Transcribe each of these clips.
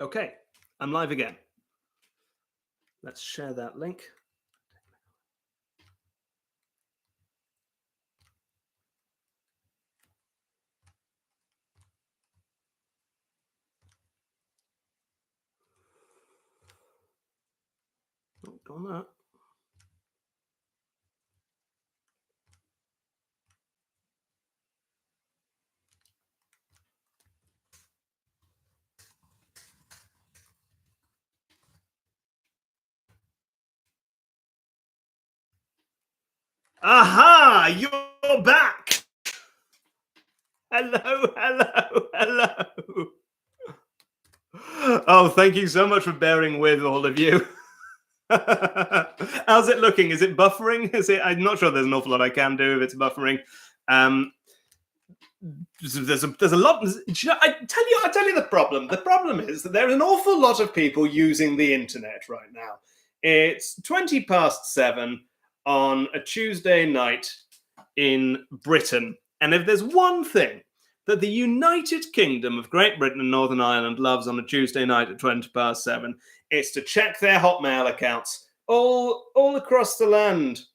Okay, I'm live again. Let's share that link. Not done that. Aha! You're back! Hello, hello, hello. Oh, thank you so much for bearing with all of you. How's it looking? Is it buffering? I'm not sure there's an awful lot I can do if it's buffering. There's a lot. I tell you the problem. The problem is that there are an awful lot of people using the internet right now. It's 7:20 on a Tuesday night in Britain, and if there's one thing that the United Kingdom of Great Britain and Northern Ireland loves on a Tuesday night at 7:20, it's to check their Hotmail accounts all across the land.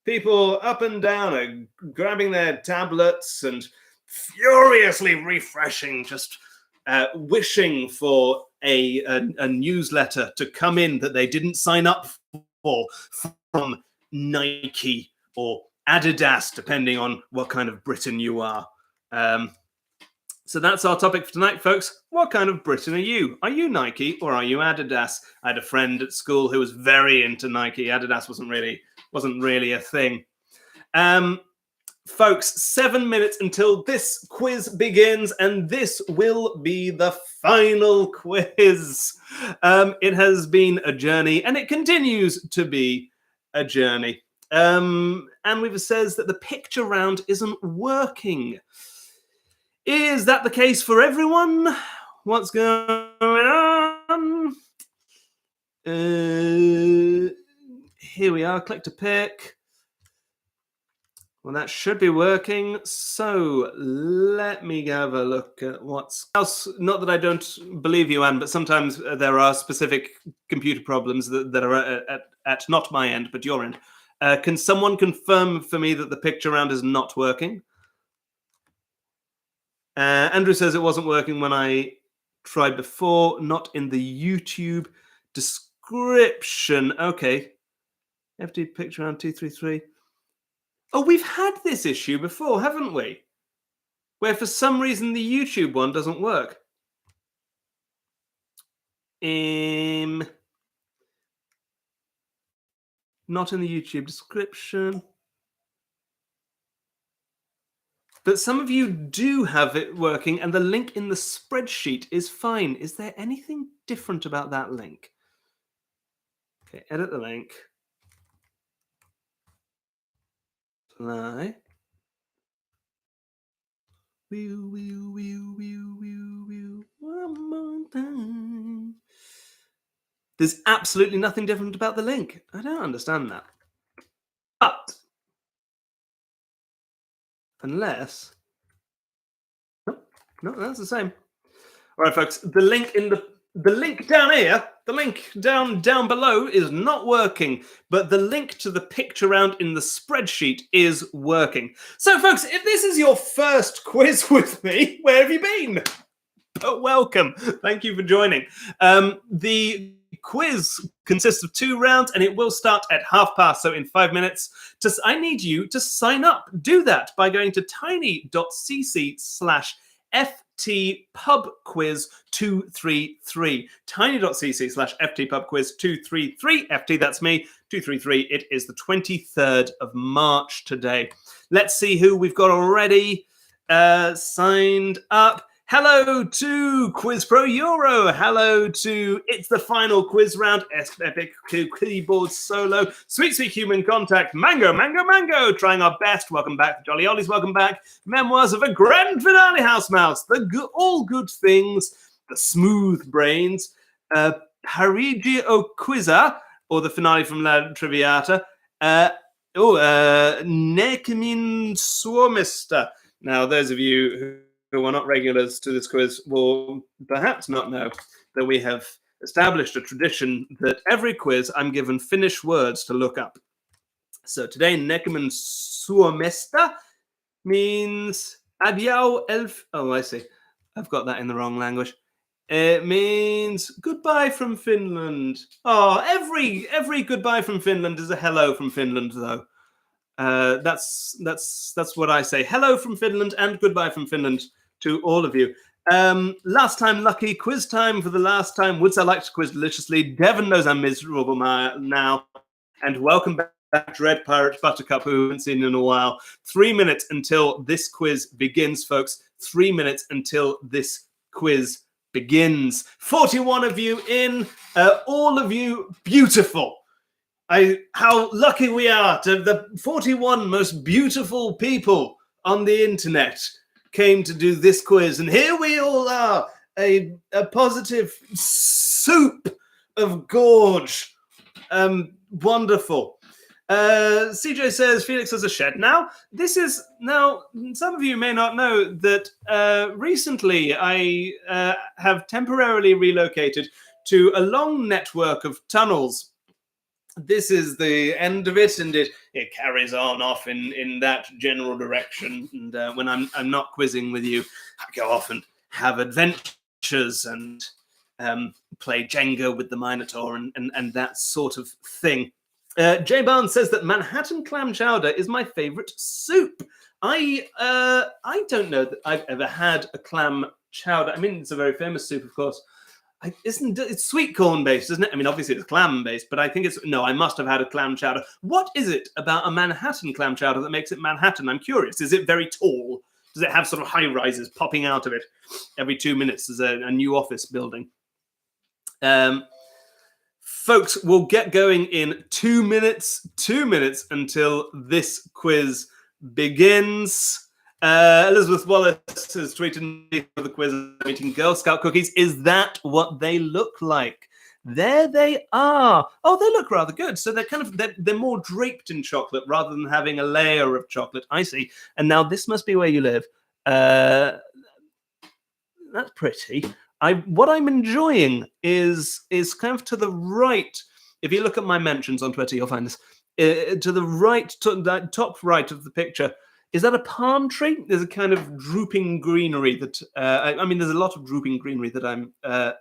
People up and down are grabbing their tablets and furiously refreshing, just wishing for a newsletter to come in that they didn't sign up for from Nike or Adidas, depending on what kind of Briton you are. So that's our topic for tonight, folks. What kind of Briton are you? Are you Nike or are you Adidas? I had a friend at school who was very into Nike. Adidas wasn't really a thing. Folks, 7 minutes until this quiz begins, and this will be the final quiz. It has been a journey, and it continues to be a journey. And we've says that the picture round isn't working. Is that the case for everyone? What's going on? Here we are. Click to pick. Well, that should be working. So let me have a look at what's else. Not that I don't believe you, Anne, but sometimes there are specific computer problems that are at not my end, but your end. Can someone confirm for me that the picture round is not working? Andrew says it wasn't working when I tried before, not in the YouTube description. Okay. FD picture round 233. Oh, we've had this issue before, haven't we? Where for some reason the YouTube one doesn't work. Not in the YouTube description. But some of you do have it working, and the link in the spreadsheet is fine. Is there anything different about that link? Okay, edit the link. Apply. One more time. There's absolutely nothing different about the link. I don't understand that. But unless no, that's the same. All right, folks. The link down here, the link down below is not working, but the link to the picture round in the spreadsheet is working. So, folks, if this is your first quiz with me, where have you been? But welcome. Thank you for joining. The quiz consists of 2 rounds, and it will start at past. So in 5 minutes, I need you to sign up. Do that by going to tiny.cc/ftpubquiz233. tiny.cc/ftpubquiz233. FT, that's me. 233. It is the 23rd of March today. Let's see who we've got already signed up. Hello to Quiz Pro Euro. Hello to It's the Final Quiz Round. Epic Keyboard Solo. Sweet Human Contact. Mango. Trying our best. Welcome back. Jolly Ollies, welcome back. Memoirs of a Grand Finale House Mouse. All Good Things. The Smooth Brains. Parigi Quizza, or the finale from La Triviata. Nekemin Swarmister. Now, those of you who are not regulars to this quiz will perhaps not know that we have established a tradition that every quiz I'm given Finnish words to look up. So today, Nekimen Suomesta means Adiau elf. Oh, I see. I've got that in the wrong language. It means goodbye from Finland. Oh, every goodbye from Finland is a hello from Finland, though. That's what I say. Hello from Finland and goodbye from Finland to all of you. Last time lucky, quiz time for the last time. Woods I like to quiz deliciously. Devon knows I'm miserable now. And welcome back to Red Pirate Buttercup, who we haven't seen in a while. 3 minutes until this quiz begins, folks. 3 minutes until this quiz begins. 41 of you in, all of you beautiful. How lucky we are to the 41 most beautiful people on the internet came to do this quiz, and here we all are, a positive soup of gorge. Wonderful. CJ says Felix has a shed now. Some of you may not know that recently I have temporarily relocated to a long network of tunnels. This is the end of it, and it carries on off in that general direction. And when I'm not quizzing with you, I go off and have adventures and play Jenga with the Minotaur and that sort of thing. Jay Barnes says that Manhattan clam chowder is my favorite soup. I don't know that I've ever had a clam chowder. I mean, it's a very famous soup, of course. It's sweet corn based, isn't it? I mean, obviously it's clam based, but I think I must have had a clam chowder. What is it about a Manhattan clam chowder that makes it Manhattan? I'm curious. Is it very tall? Does it have sort of high rises popping out of it every 2 minutes? There's a new office building. Folks, we'll get going in 2 minutes. 2 minutes until this quiz begins. Elizabeth Wallace has tweeted me for the quiz. I'm eating Girl Scout cookies. Is that what they look like? There they are. Oh, they look rather good. So they're more draped in chocolate rather than having a layer of chocolate. I see. And now this must be where you live. That's pretty. What I'm enjoying is kind of to the right. If you look at my mentions on Twitter, you'll find this. To the right, to that top right of the picture. Is that a palm tree? There's a kind of drooping greenery that I mean. There's a lot of drooping greenery that I'm a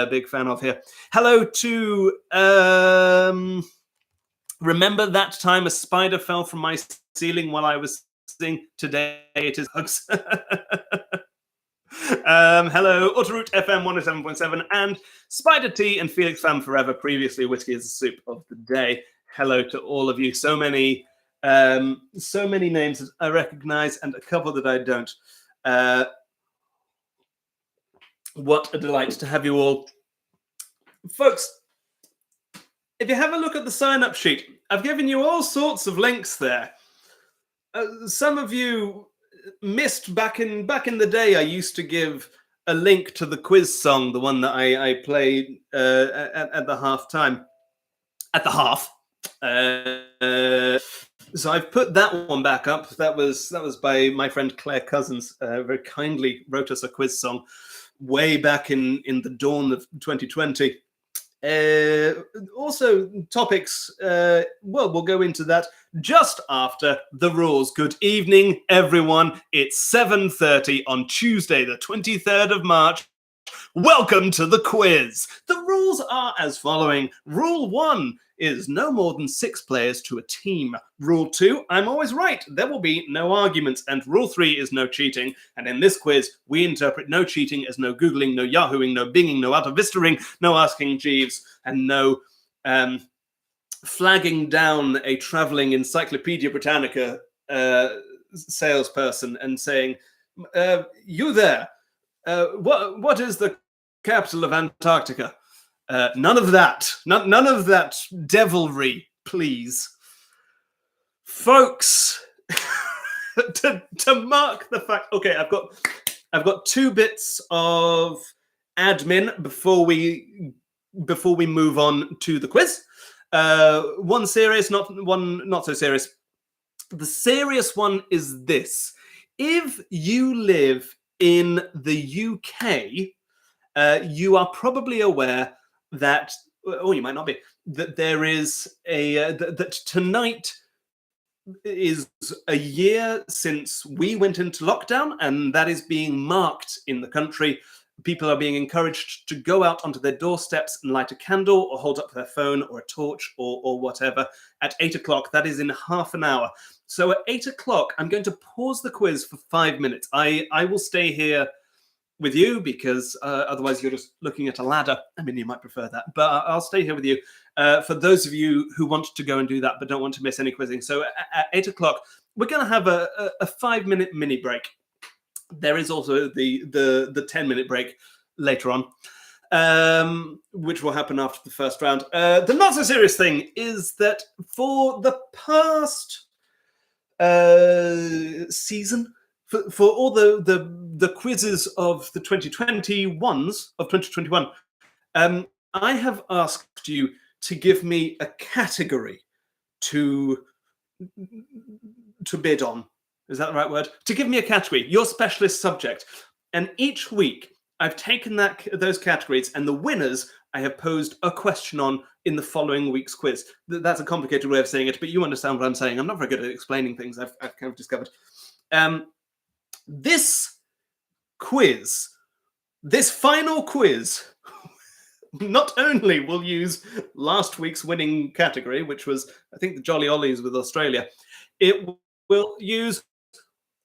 big fan of here. Hello to remember that time a spider fell from my ceiling while I was sitting. Today it is hugs. Hello, Autoroute FM 107.7 and Spider Tea and Felix Fam Forever. Previously, Whiskey is the Soup of the Day. Hello to all of you. So many names that I recognize and a couple that I don't. What a delight to have you all. Folks, if you have a look at the sign-up sheet, I've given you all sorts of links there. Some of you missed back in the day. I used to give a link to the quiz song, the one that I played at the half time. At the half. So I've put that one back up. That was by my friend Claire Cousins. Very kindly wrote us a quiz song way back in the dawn of 2020. Also topics. We'll go into that just after the rules. Good evening, everyone. It's 7:30 on Tuesday, the 23rd of March. Welcome to the quiz. The rules are as following. Rule 1 is no more than 6 players to a team. Rule 2, I'm always right. There will be no arguments. And Rule 3 is no cheating. And in this quiz, we interpret no cheating as no Googling, no Yahooing, no Binging, no Alta-Vistering, no asking Jeeves, and no flagging down a traveling Encyclopedia Britannica salesperson and saying, you there, what is the capital of Antarctica? None of that. None of that devilry, please. Folks, to mark the fact. Okay, I've got 2 bits of admin before we move on to the quiz. One serious, one not so serious. The serious one is this. If you live in the UK, you are probably aware that, or you might not be, that there is that tonight is a year since we went into lockdown, and that is being marked in the country. People are being encouraged to go out onto their doorsteps and light a candle or hold up their phone or a torch or whatever at 8 o'clock. That is in half an hour. So at 8 o'clock, I'm going to pause the quiz for 5 minutes. I will stay here with you because otherwise you're just looking at a ladder. I mean, you might prefer that, but I'll stay here with you for those of you who want to go and do that but don't want to miss any quizzing. So at 8 o'clock, we're going to have a 5-minute mini break. There is also the 10-minute break later on, which will happen after the first round. The not so serious thing is that for the past season, for all the quizzes of the 2021s of 2021, I have asked you to give me a category to bid on. Is that the right word? To give me a category, your specialist subject. And each week I've taken those categories, and the winners I have posed a question on in the following week's quiz. That's a complicated way of saying it, but you understand what I'm saying. I'm not very good at explaining things, I've kind of discovered. This quiz, this final quiz, not only will use last week's winning category, which was, I think, the Jolly Ollies with Australia, it will use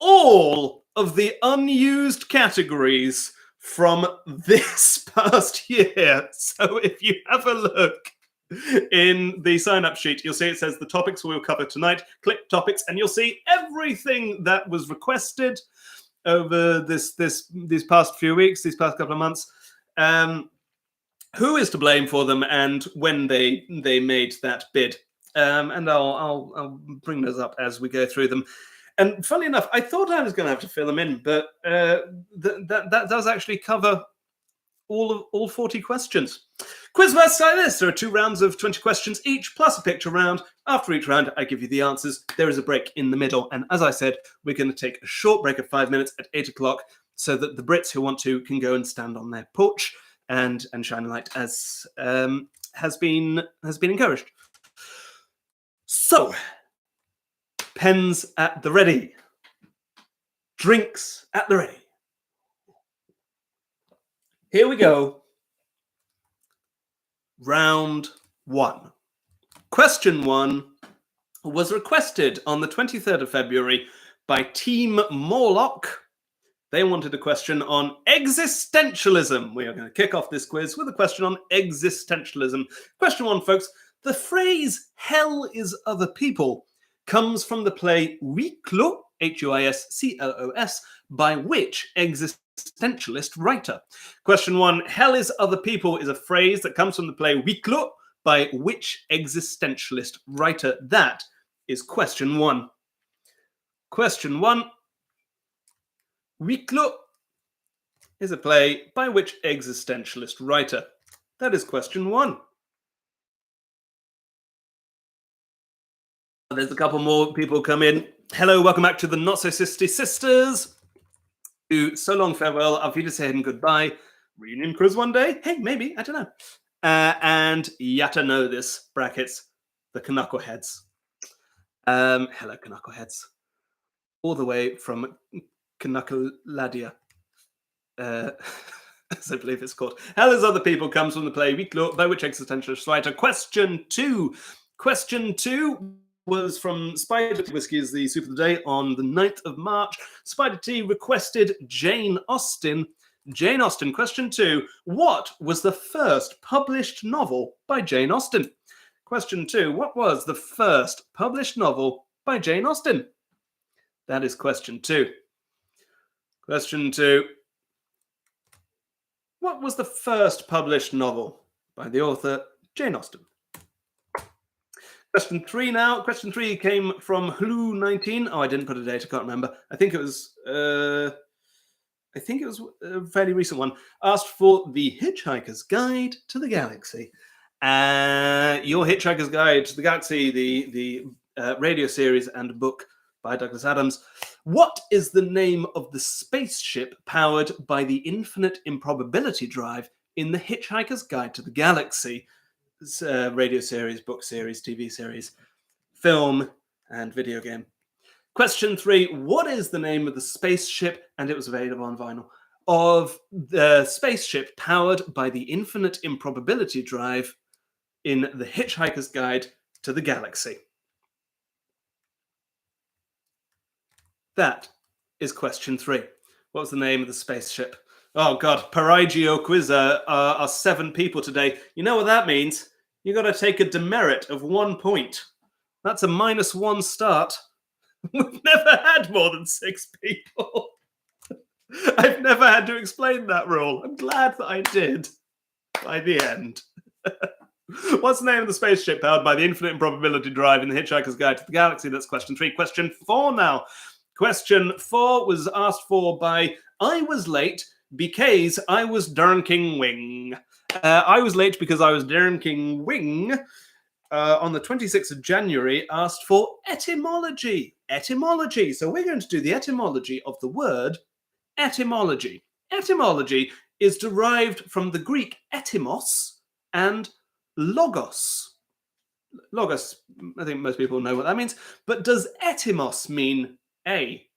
all of the unused categories from this past year. So if you have a look in the sign-up sheet, you'll see it says the topics we'll cover tonight. Click topics, and you'll see everything that was requested over these past few weeks, these past couple of months. Who is to blame for them and when they made that bid. And I'll bring those up as we go through them. And funnily enough, I thought I was going to have to fill them in, but that does actually cover all 40 questions. Quiz versus like this. There are 2 rounds of 20 questions each, plus a picture round. After each round, I give you the answers. There is a break in the middle. And as I said, we're going to take a short break of 5 minutes at 8 o'clock so that the Brits who want to can go and stand on their porch and shine a light, as has been encouraged. So, pens at the ready. Drinks at the ready. Here we go. Round 1. Question 1 was requested on the 23rd of February by Team Morlock. They wanted a question on existentialism. We are going to kick off this quiz with a question on existentialism. Question 1, folks. The phrase "hell is other people" comes from the play Huis Clos, Huisclos, by which existentialist writer? Question 1, "hell is other people" is a phrase that comes from the play Huis Clos, by which existentialist writer? That is question 1. Question 1, Huis Clos is a play by which existentialist writer? That is question 1. There's a couple more people come in. Hello, welcome back to the Not So Sisty Sisters. To so long, farewell, auf Wiedersehen, goodbye. Reunion quiz one day? Hey, maybe, I don't know. And Yatta know this, brackets, the Knuckleheads. Hello, Knuckleheads. All the way from Knuckleladia, as I believe it's called. Hell is other people comes from the play Huis Clos, by which existentialist writer? Question 2. Question 2 was from Spider Tea Whiskey is the soup of the day on the 9th of March. Spider Tea requested Jane Austen. Jane Austen, question 2. What was the first published novel by Jane Austen? Question 2. What was the first published novel by Jane Austen? That is question 2. Question 2. What was the first published novel by the author Jane Austen? Question 3 now. Question 3 came from Hlu19. Oh, I didn't put a date. I can't remember. I think it was a fairly recent one. Asked for the Hitchhiker's Guide to the Galaxy. Your Hitchhiker's Guide to the Galaxy, the radio series and book by Douglas Adams, What is the name of the spaceship powered by the infinite improbability drive in The Hitchhiker's Guide to the Galaxy? It's a radio series, book series, TV series, film, and video game. Question 3. What is the name of the spaceship, and it was available on vinyl, of the spaceship powered by the infinite improbability drive in The Hitchhiker's Guide to the Galaxy? That is question 3. What was the name of the spaceship? Oh God, Parigio quiz are 7 people today. You know what that means? You got to take a demerit of 1 point. That's a -1 start. We've never had more than 6 people. I've never had to explain that rule. I'm glad that I did by the end. What's the name of the spaceship powered by the infinite improbability drive in The Hitchhiker's Guide to the Galaxy? That's question 3. Question 4 now. Question 4 was asked for by I was late because I was drinking wing. I was late because I was drinking wing. On the 26th of January, asked for etymology. Etymology. So we're going to do the etymology of the word etymology. Etymology is derived from the Greek etymos and logos. Logos, I think most people know what that means. But does etymos mean A,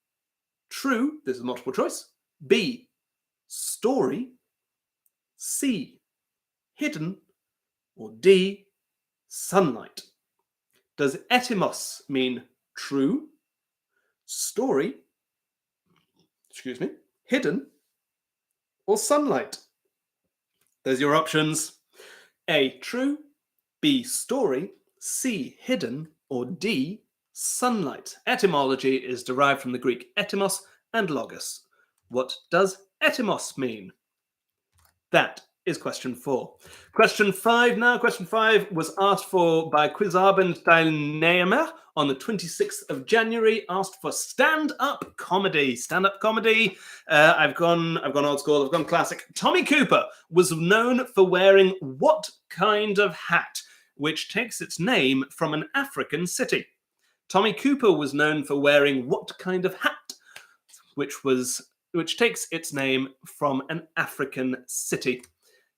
true, this is multiple choice, B, story, C, hidden, or D, sunlight? Does etymos mean true, story, hidden, or sunlight? There's your options. A, true, B, story, C, hidden, or D, sunlight. Etymology is derived from the Greek etymos and logos. What does etymos mean? That is question 4. Question 5 now. Question 5 was asked for by Quizabend-Teilnehmer on the 26th of January, asked for stand-up comedy. Stand-up comedy. I've gone old school, I've gone classic. Tommy Cooper was known for wearing what kind of hat, which takes its name from an African city? Tommy Cooper was known for wearing what kind of hat, which takes its name from an African city?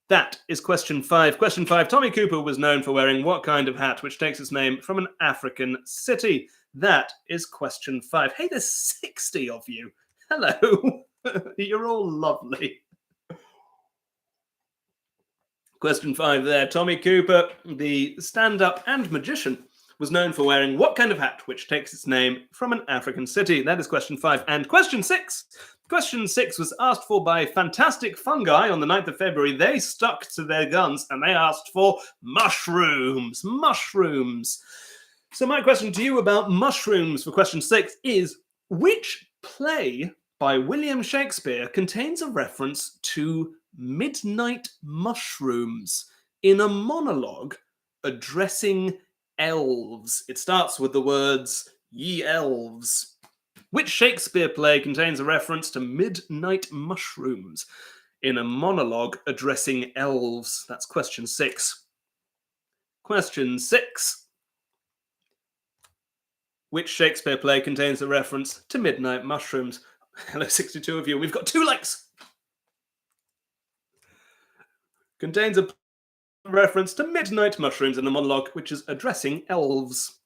That is question 5. Question 5. Tommy Cooper was known for wearing what kind of hat, which takes its name from an African city? That is question 5. Hey, there's 60 of you. Hello. You're all lovely. Question 5 there. Tommy Cooper, the stand-up and magician, was known for wearing what kind of hat, which takes its name from an African city? That is question 5. And question 6. Question 6 was asked for by Fantastic Fungi on the 9th of February. They stuck to their guns and they asked for mushrooms. Mushrooms. So my question to you about mushrooms for question 6 is, which play by William Shakespeare contains a reference to midnight mushrooms in a monologue addressing elves? It starts with the words, "Ye elves." Which Shakespeare play contains a reference to midnight mushrooms in a monologue addressing elves? That's question 6. Question 6. Which Shakespeare play contains a reference to midnight mushrooms? Hello, 62 of you. We've got 2 likes. Contains a reference to midnight mushrooms in a monologue which is addressing elves.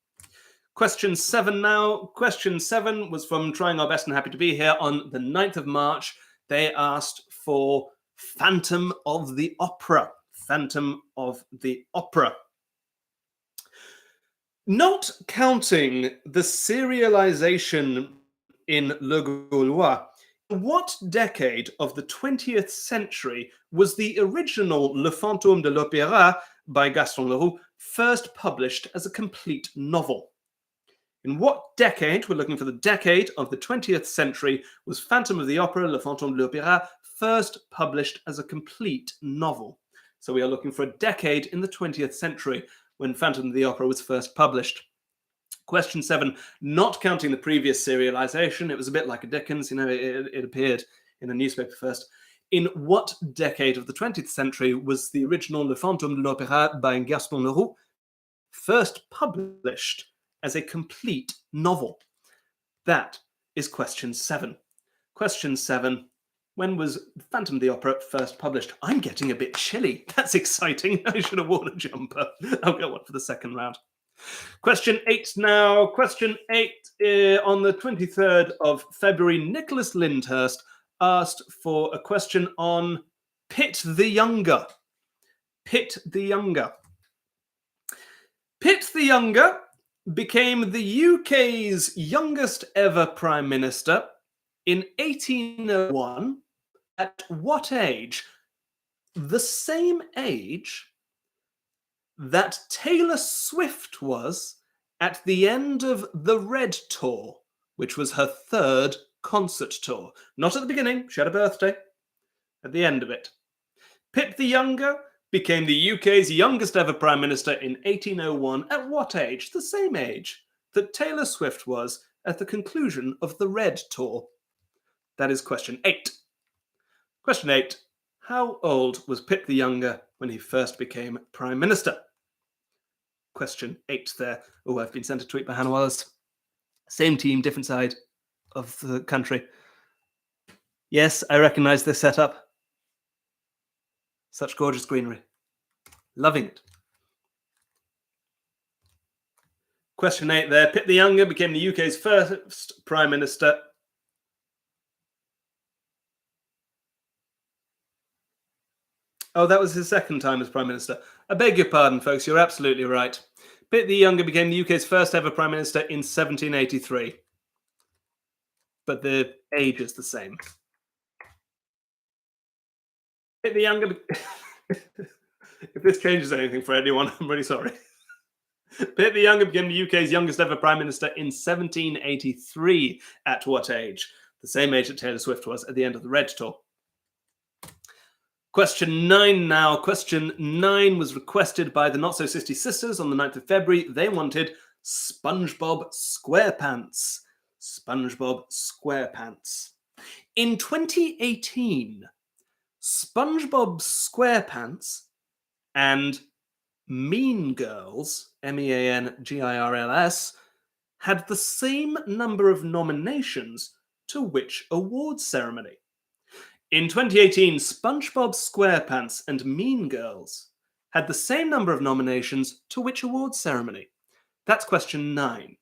Question 7 now. Question 7 was from Trying Our Best and Happy to Be Here on the 9th of March. They asked for Phantom of the Opera. Phantom of the Opera. Not counting the serialization in Le Gaulois, what decade of the 20th century was the original Le Fantôme de l'Opéra by Gaston Leroux first published as a complete novel? In what decade, we're looking for the decade of the 20th century, was Phantom of the Opera, Le Fantôme de l'Opéra, first published as a complete novel? So we are looking for a decade in the 20th century when Phantom of the Opera was first published. Question 7, not counting the previous serialization, it was a bit like a Dickens, it appeared in a newspaper first. In what decade of the 20th century was the original Le Fantôme de l'Opéra by Gaston Leroux first published as a complete novel? That is question 7. Question 7. When was Phantom of the Opera first published? I'm getting a bit chilly. That's exciting. I should have worn a jumper. I'll get one for the second round. Question 8 now. Question 8. On the 23rd of February, Nicholas Lyndhurst asked for a question on Pitt the Younger. Pitt the Younger. Pitt the Younger became the UK's youngest ever Prime Minister in 1801. At what age? The same age that Taylor Swift was at the end of the Red Tour, which was her 3rd concert tour. Not at the beginning, she had a birthday. At the end of it. Pitt the Younger became the UK's youngest ever Prime Minister in 1801. At what age? The same age that Taylor Swift was at the conclusion of the Red Tour. That is question 8. Question 8. How old was Pitt the Younger when he first became Prime Minister? Question 8 there. Oh, I've been sent a tweet by Hannah Wallace. Same team, different side of the country. Yes, I recognise this setup. Such gorgeous greenery. Loving it. Question 8 there. Pitt the Younger became the UK's first Prime Minister. Oh, that was his second time as Prime Minister. I beg your pardon, folks. You're absolutely right. Pitt the Younger became the UK's first ever Prime Minister in 1783. But the age is the same. Pitt the Younger... If this changes anything for anyone, I'm really sorry. Pitt the Younger became the UK's youngest ever Prime Minister in 1783. At what age? The same age that Taylor Swift was at the end of the Red Tour. Question 9 now. Question 9 was requested by the Not So Sisty Sisters on the 9th of February. They wanted SpongeBob SquarePants. SpongeBob SquarePants. In 2018, SpongeBob SquarePants and Mean Girls, MEANGIRLS, had the same number of nominations to which awards ceremony? In 2018, SpongeBob SquarePants and Mean Girls had the same number of nominations to which awards ceremony? That's question 9.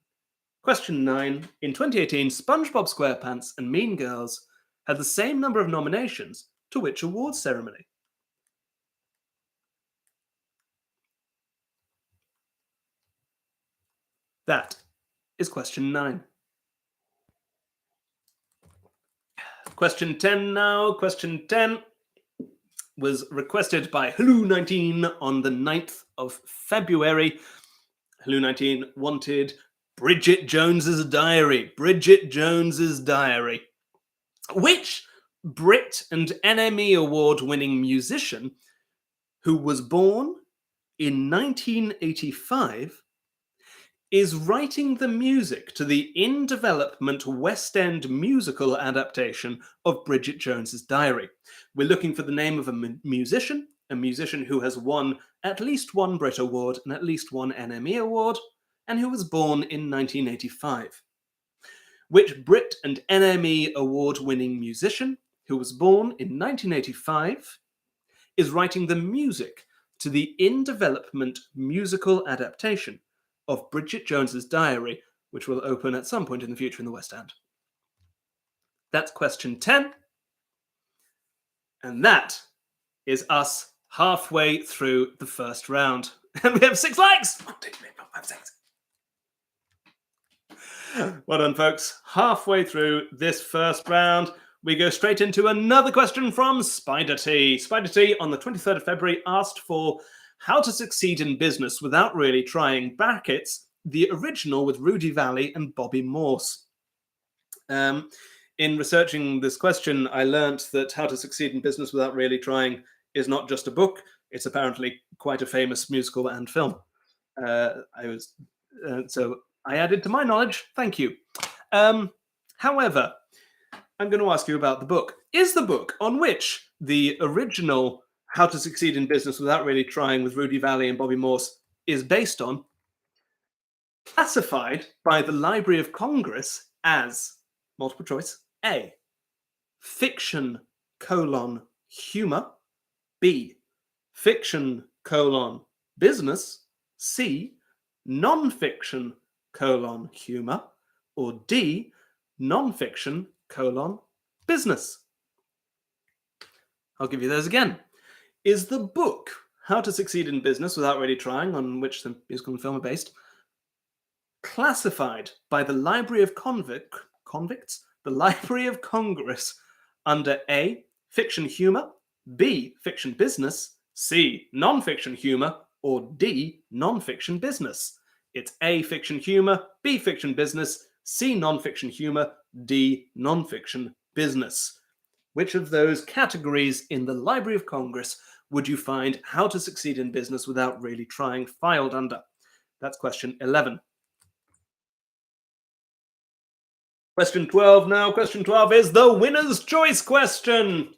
Question 9. In 2018, SpongeBob SquarePants and Mean Girls had the same number of nominations to which awards ceremony? That is question 9. Question 10 now. Question 10 was requested by Hello19 on the 9th of February. Hello19 wanted Bridget Jones's Diary. Bridget Jones's Diary. Which Brit and NME Award-winning musician who was born in 1985 is writing the music to the in-development West End musical adaptation of Bridget Jones's Diary? We're looking for the name of a musician who has won at least one Brit Award and at least one NME Award, and who was born in 1985. Which Brit and NME Award-winning musician who was born in 1985 is writing the music to the in-development musical adaptation of Bridget Jones's Diary, which will open at some point in the future in the West End? That's question 10. And that is us halfway through the first round. And we have 6 likes! 1, 2, 3, 4, 5, 6. Well done, folks. Halfway through this first round, we go straight into another question from Spider T. Spider T on the 23rd of February asked for how to succeed in business without really trying, brackets, the original with Rudy Valley and Bobby Morse. In researching this question, I learnt that How to Succeed in Business Without Really Trying is not just a book, it's apparently quite a famous musical and film. So I added to my knowledge, thank you. However, I'm going to ask you about the book. Is the book on which the original How to Succeed in Business Without Really Trying with Rudy Valley and Bobby Morse is based on classified by the Library of Congress as Multiple choice. A, fiction, humor. B, fiction, business. C, non-fiction, humor. Or D, non-fiction, business. I'll give you those again. Is the book How to Succeed in Business Without Really Trying, on which the musical and film are based, classified by the Library of Convicts, the Library of Congress, under A, fiction humor, B, fiction business, C, non-fiction humor, or D, non-fiction business? It's A, fiction humor, B, fiction business, C, non-fiction humor, D, non-fiction business. Which of those categories in the Library of Congress would you find How to Succeed in Business Without Really Trying filed under? That's question 11. Question 12 now. Question 12 is the winner's choice question.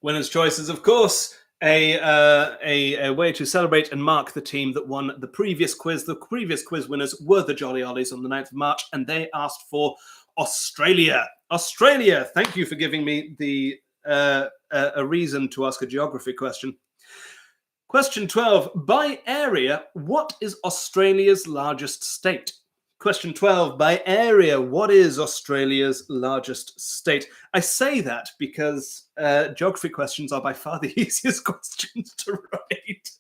Winner's choice is, of course, a way to celebrate and mark the team that won the previous quiz. The previous quiz winners were the Jolly Ollies on the 9th of March, and they asked for Australia. Australia, thank you for giving me the a reason to ask a geography question. Question 12, by area, what is Australia's largest state? Question 12, by area, what is Australia's largest state? I say that because geography questions are by far the easiest questions to write.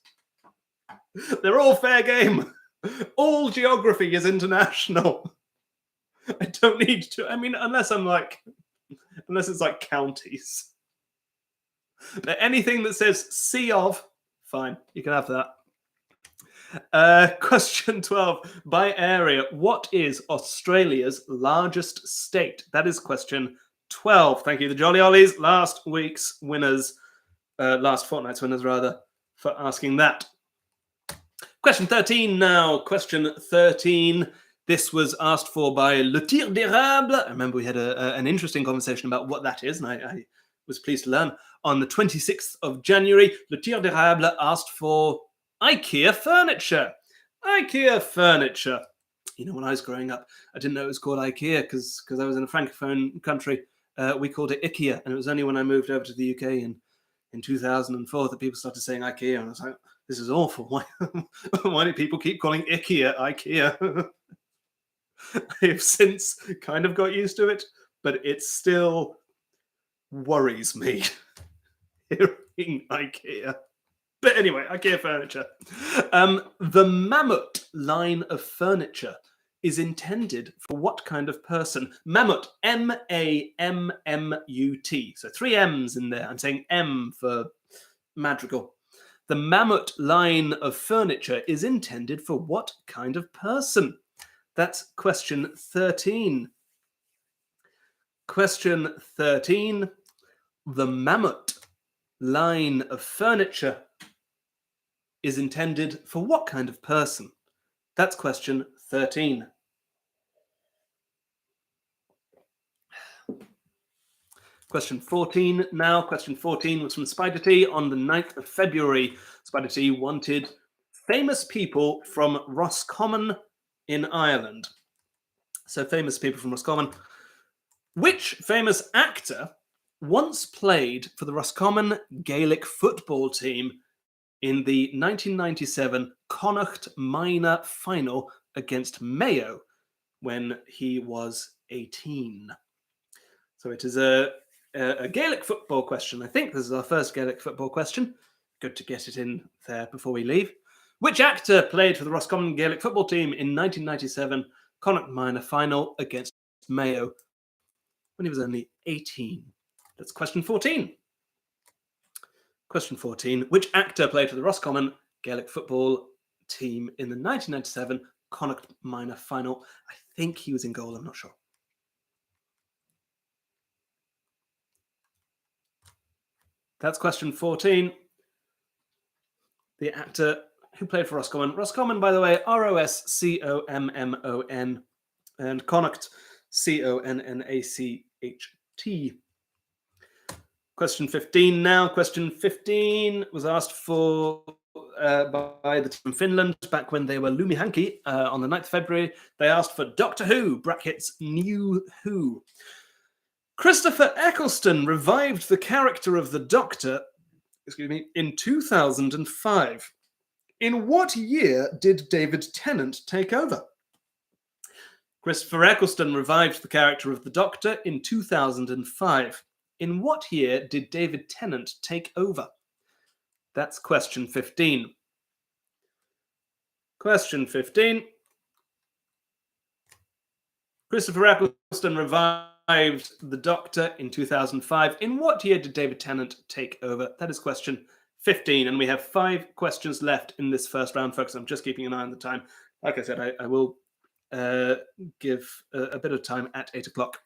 They're all fair game. All geography is international. I don't need to, I mean, unless it's like counties. But anything that says sea of, fine, you can have that. Question 12, by area, what is Australia's largest state? That is question 12. Thank you, the Jolly Ollies, last fortnight's winners, rather, for asking that. Question 13 now. Question 13. This was asked for by Le Tir d'Érable. I remember we had an interesting conversation about what that is, and I was pleased to learn. On the 26th of January, Le Tir d'Érable asked for IKEA furniture. IKEA furniture. You know, when I was growing up, I didn't know it was called IKEA because I was in a francophone country. We called it IKEA, and it was only when I moved over to the UK in 2004 that people started saying IKEA, and I was like, this is awful. Why do people keep calling IKEA? I have since kind of got used to it, but it still worries me hearing IKEA. But anyway, IKEA furniture. The Mammut line of furniture is intended for what kind of person? Mammut, M-A-M-M-U-T. So 3 M's in there. I'm saying M for madrigal. The Mammut line of furniture is intended for what kind of person? That's question 13. Question 13. The Mammut line of furniture is intended for what kind of person? That's question 13. Question 14 now. Question 14 was from Spider T on the 9th of February. Spider T wanted famous people from Roscommon in Ireland. So famous people from Roscommon. Which famous actor once played for the Roscommon Gaelic football team in the 1997 Connacht Minor final against Mayo when he was 18? So it is a Gaelic football question. I think this is our first Gaelic football question. Good to get it in there before we leave. Which actor played for the Roscommon Gaelic football team in 1997 Connacht Minor final against Mayo when he was only 18? That's question 14. Question 14. Which actor played for the Roscommon Gaelic football team in the 1997 Connacht Minor final? I think he was in goal, I'm not sure. That's question 14. The actor who played for Roscommon. Roscommon, by the way, Roscommon, and Connacht, Connacht. Question 15 now. Question 15 was asked for by the team in Finland back when they were Lumihanki on the 9th of February. They asked for Doctor Who, brackets, New Who. Christopher Eccleston revived the character of the Doctor, in 2005. In what year did David Tennant take over? Christopher Eccleston revived the character of the Doctor in 2005. In what year did David Tennant take over? That's question 15. Question 15. Christopher Eccleston revived the Doctor in 2005. In what year did David Tennant take over? That is question 15. And we have 5 questions left in this first round, folks. I'm just keeping an eye on the time. Like I said, I will give a bit of time at 8 o'clock.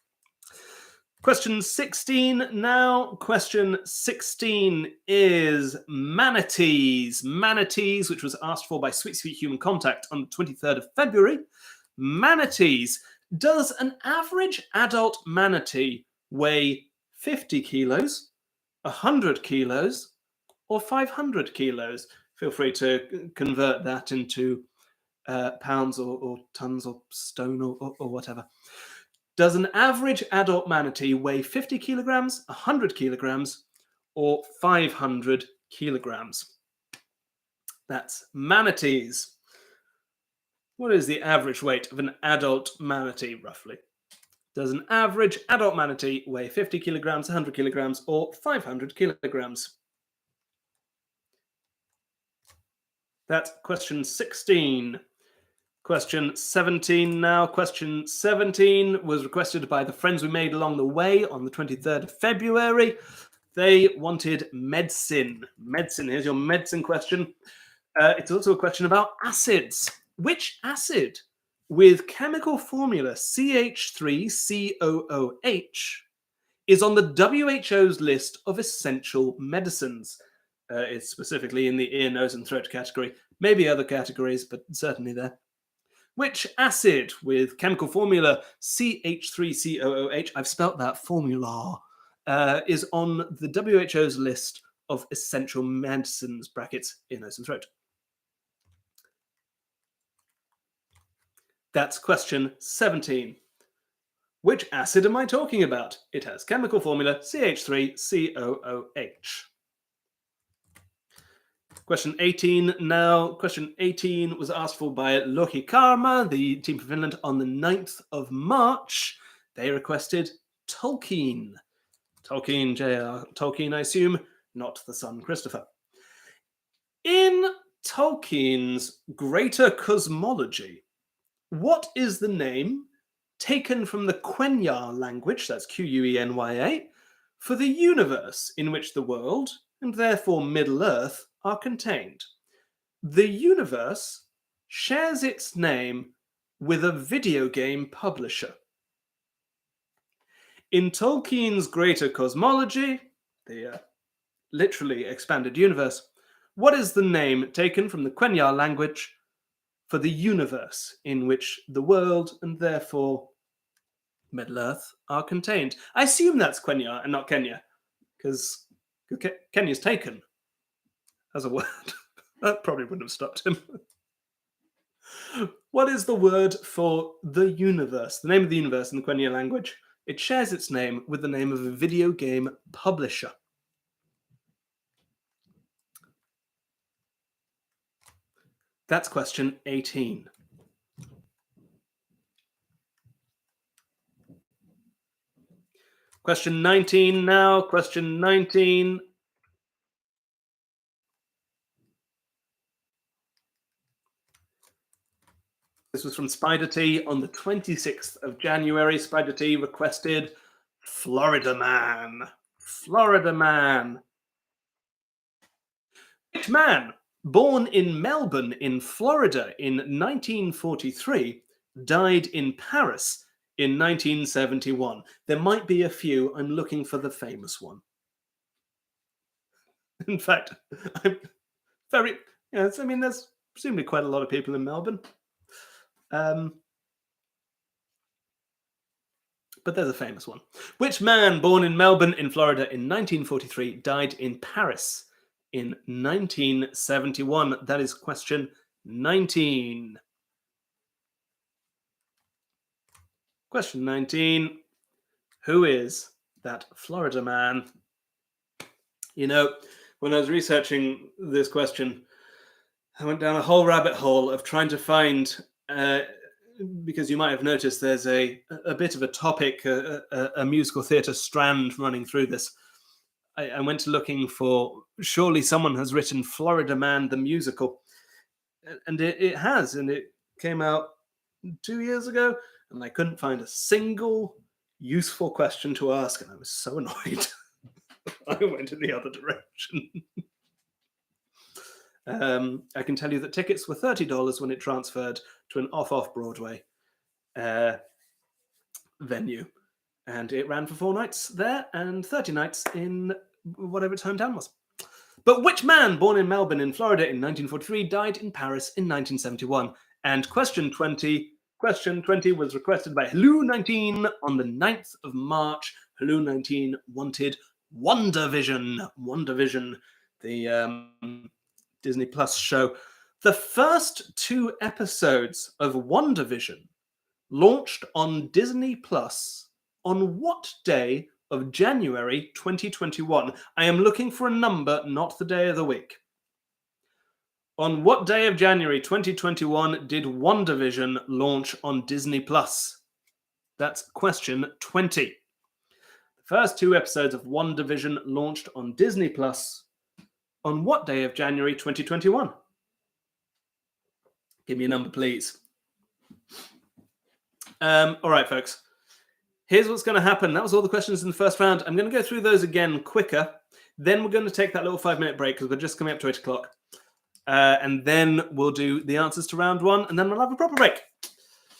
Question 16 now. Question 16 is Manatees. Manatees, which was asked for by Sweet Sweet Human Contact on the 23rd of February. Manatees. Does an average adult manatee weigh 50 kilos, 100 kilos, or 500 kilos? Feel free to convert that into pounds or tons or stone or whatever. Does an average adult manatee weigh 50 kilograms, 100 kilograms, or 500 kilograms? That's manatees. What is the average weight of an adult manatee, roughly? Does an average adult manatee weigh 50 kilograms, 100 kilograms, or 500 kilograms? That's question 16. Question 17 now. Question 17 was requested by the friends we made along the way on the 23rd of February. They wanted medicine. Medicine. Here's your medicine question. It's also a question about acids. Which acid with chemical formula CH3COOH is on the WHO's list of essential medicines? It's specifically in the ear, nose, and throat category. Maybe other categories, but certainly there. Which acid with chemical formula CH3COOH, I've spelt that formula, is on the WHO's list of essential medicines, brackets, ear, nose, and throat? That's question 17. Which acid am I talking about? It has chemical formula CH3COOH. Question 18 now. Question 18 was asked for by Lohi Karma, the team from Finland, on the 9th of March. They requested Tolkien. Tolkien, J.R. Tolkien, I assume, not the son Christopher. In Tolkien's Greater Cosmology, what is the name taken from the Quenya language, that's Quenya, for the universe in which the world, and therefore Middle-earth, are contained? The universe shares its name with a video game publisher. In Tolkien's Greater Cosmology, the literally expanded universe, what is the name taken from the Quenya language for the universe in which the world, and therefore Middle-earth, are contained? I assume that's Quenya and not Kenya, because Kenya's taken as a word. That probably wouldn't have stopped him. What is the word for the universe? The name of the universe in the Quenya language. It shares its name with the name of a video game publisher. That's question 18. Question 19 now. Question 19. This was from Spider T on the 26th of January. Spider T requested Florida Man. Florida Man. Which man, born in Melbourne in Florida in 1943, died in Paris in 1971? There might be a few. I'm looking for the famous one. In fact, I'm very... Yes, I mean, there's presumably quite a lot of people in Melbourne. But there's a famous one. Which man born in Melbourne in Florida in 1943 died in Paris in 1971? That is question 19. Question 19. Who is that Florida man? You know, when I was researching this question, I went down a whole rabbit hole of trying to find, because you might have noticed there's a bit of a topic, a musical theatre strand running through this. I went to looking for, surely someone has written Florida Man the Musical. And it has, and it came out 2 years ago, and I couldn't find a single useful question to ask, and I was so annoyed. I went in the other direction. I can tell you that tickets were $30 when it transferred to an off-Broadway venue. And it ran for 4 nights there and 30 nights in whatever its hometown was. But which man born in Melbourne in Florida in 1943 died in Paris in 1971? And question 20 was requested by Hello19 on the 9th of March. Hello19 wanted WandaVision, the Disney Plus show. The first 2 episodes of WandaVision launched on Disney Plus on what day of January 2021? I am looking for a number, not the day of the week. On what day of January 2021 did WandaVision launch on Disney Plus? That's question 20. The first 2 episodes of WandaVision launched on Disney Plus on what day of January 2021? Give me a number, please. All right, folks. Here's what's going to happen. That was all the questions in the first round. I'm going to go through those again quicker. Then we're going to take that little 5-minute break because we're just coming up to 8 o'clock. And then we'll do the answers to round 1, and then we'll have a proper break.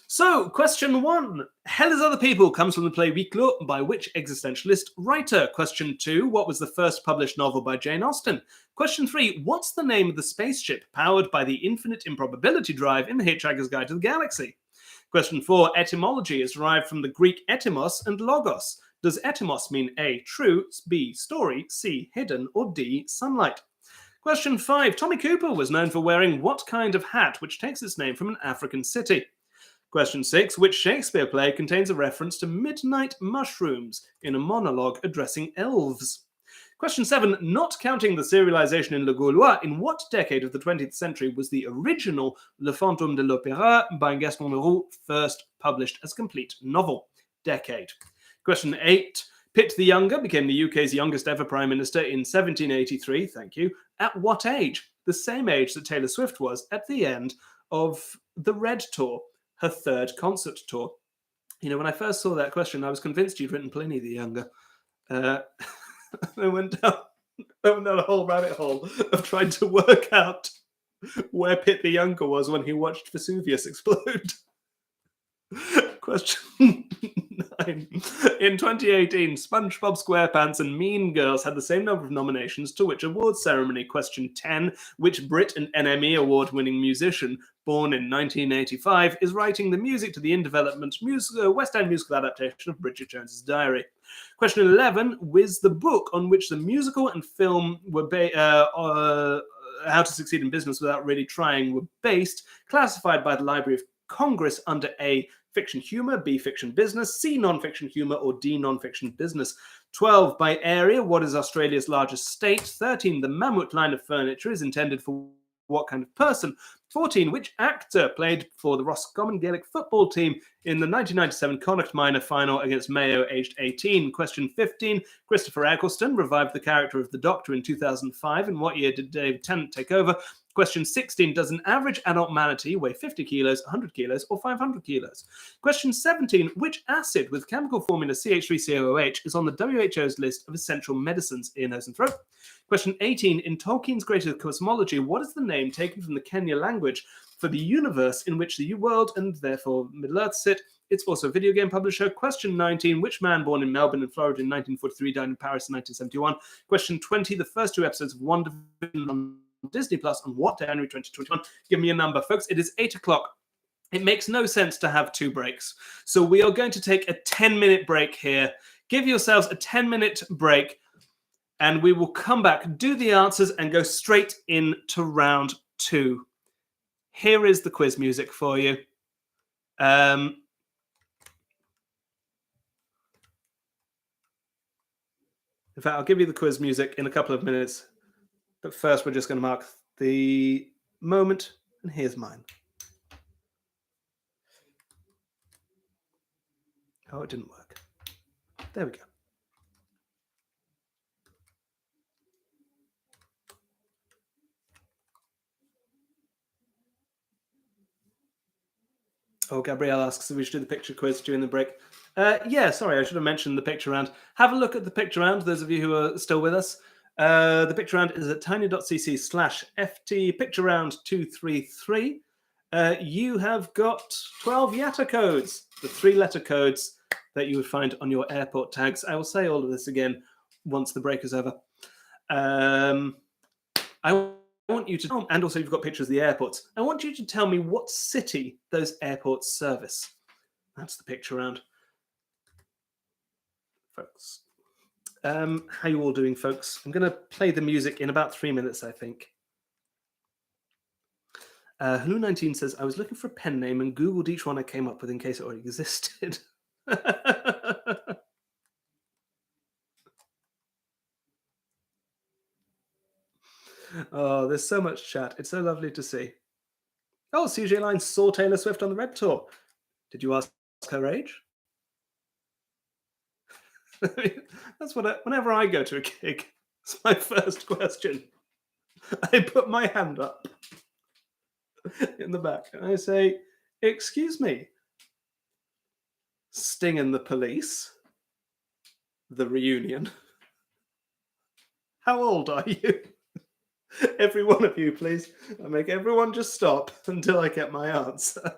So, question 1. Hell is Other People comes from the play Huis Clos by which existentialist writer? Question 2. What was the first published novel by Jane Austen? Question 3. What's the name of the spaceship powered by the infinite improbability drive in The Hitchhiker's Guide to the Galaxy? Question 4. Etymology is derived from the Greek etymos and logos. Does etymos mean A, true, B, story, C, hidden, or D, sunlight? Question 5. Tommy Cooper was known for wearing what kind of hat which takes its name from an African city? Question 6. Which Shakespeare play contains a reference to midnight mushrooms in a monologue addressing elves? Question 7. Not counting the serialization in Le Gaulois, in what decade of the 20th century was the original Le Fantôme de l'Opéra by Gaston Leroux first published as a complete novel? Decade. Question 8. Pitt the Younger became the UK's youngest ever Prime Minister in 1783. Thank you. At what age? The same age that Taylor Swift was at the end of the Red Tour, her 3rd concert tour. You know, when I first saw that question, I was convinced you'd written Pliny the Younger. I went down a whole rabbit hole of trying to work out where Pitt the Younger was when he watched Vesuvius explode. Question 9. In 2018, SpongeBob SquarePants and Mean Girls had the same number of nominations to which awards ceremony? Question 10. Which Brit and NME award-winning musician born in 1985 is writing the music to the in-development West End musical adaptation of Bridget Jones's Diary? Question 11. Was the book on which the musical and film were How to Succeed in Business Without Really Trying were based, classified by the Library of Congress under A, fiction humor, B, fiction business, C, non-fiction humor, or D, non-fiction business? 12. By area, what is Australia's largest state? 13. The Mammoth line of furniture is intended for what kind of person? 14. Which actor played for the Roscommon Gaelic football team in the 1997 Connacht Minor final against Mayo, aged 18? Question 15. Christopher Eccleston revived the character of the Doctor in 2005. In what year did David Tennant take over? Question 16. Does an average adult manatee weigh 50 kilos, 100 kilos, or 500 kilos? Question 17. Which acid with chemical formula CH3COOH is on the WHO's list of essential medicines? Ear, nose, and throat. Question 18. In Tolkien's Greatest Cosmology, what is the name taken from the Kenya language for the universe in which the world and therefore Middle-earth sit? It's also a video game publisher. Question 19. Which man born in Melbourne in Florida in 1943 died in Paris in 1971? Question 20. The first 2 episodes of WandaVision on Disney Plus on what day, January 2021? Give me a number, folks. It is 8 o'clock. It makes no sense to have 2 breaks. So we are going to take a 10-minute break here. Give yourselves a 10-minute break. and we will come back, do the answers, and go straight into round 2. Here is the quiz music for you. In fact, I'll give you the quiz music in a couple of minutes. But first, we're just going to mark the moment, and here's mine. Oh, it didn't work. There we go. Oh, Gabrielle asks if we should do the picture quiz during the break. Yeah, sorry, I should have mentioned the picture round. Have a look at the picture round, those of you who are still with us. The picture round is at tiny.cc/FT picture round 233. You have got 12 Yatta codes, the 3-letter codes that you would find on your airport tags. I will say all of this again once the break is over. I want you to, and also you've got pictures of the airports. I want you to tell me what city those airports service. That's the picture round, folks. How you all doing, folks? I'm going to play the music in about 3 minutes, I think. Hello19 says, I was looking for a pen name and Googled each one I came up with in case it already existed. Oh, there's so much chat. It's so lovely to see. Oh, CJ Line saw Taylor Swift on the Red Tour. Did you ask her age? That's what whenever I go to a gig, it's my first question. I put my hand up in the back and I say, excuse me, Sting and the Police, the reunion. How old are you? Every one of you, please. I make everyone just stop until I get my answer.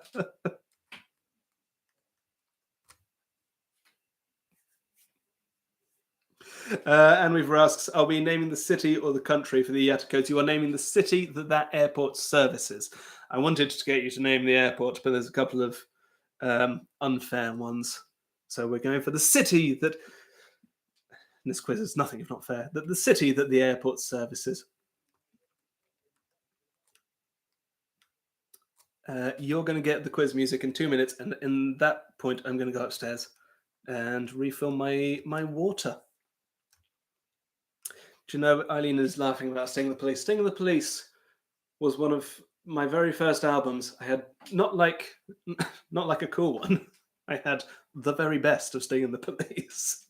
And we've asked, are we naming the city or the country for the Yatta codes? You are naming the city that airport services. I wanted to get you to name the airport, but there's a couple of unfair ones. So we're going for the city that, and this quiz is nothing if not fair, that the city that the airport services. You're going to get the quiz music in 2 minutes, and in that point, I'm going to go upstairs and refill my water. Do you know, Eileen is laughing about Sting and the Police. Sting and the Police was one of my very first albums. I had not like a cool one. I had the very best of Sting and the Police.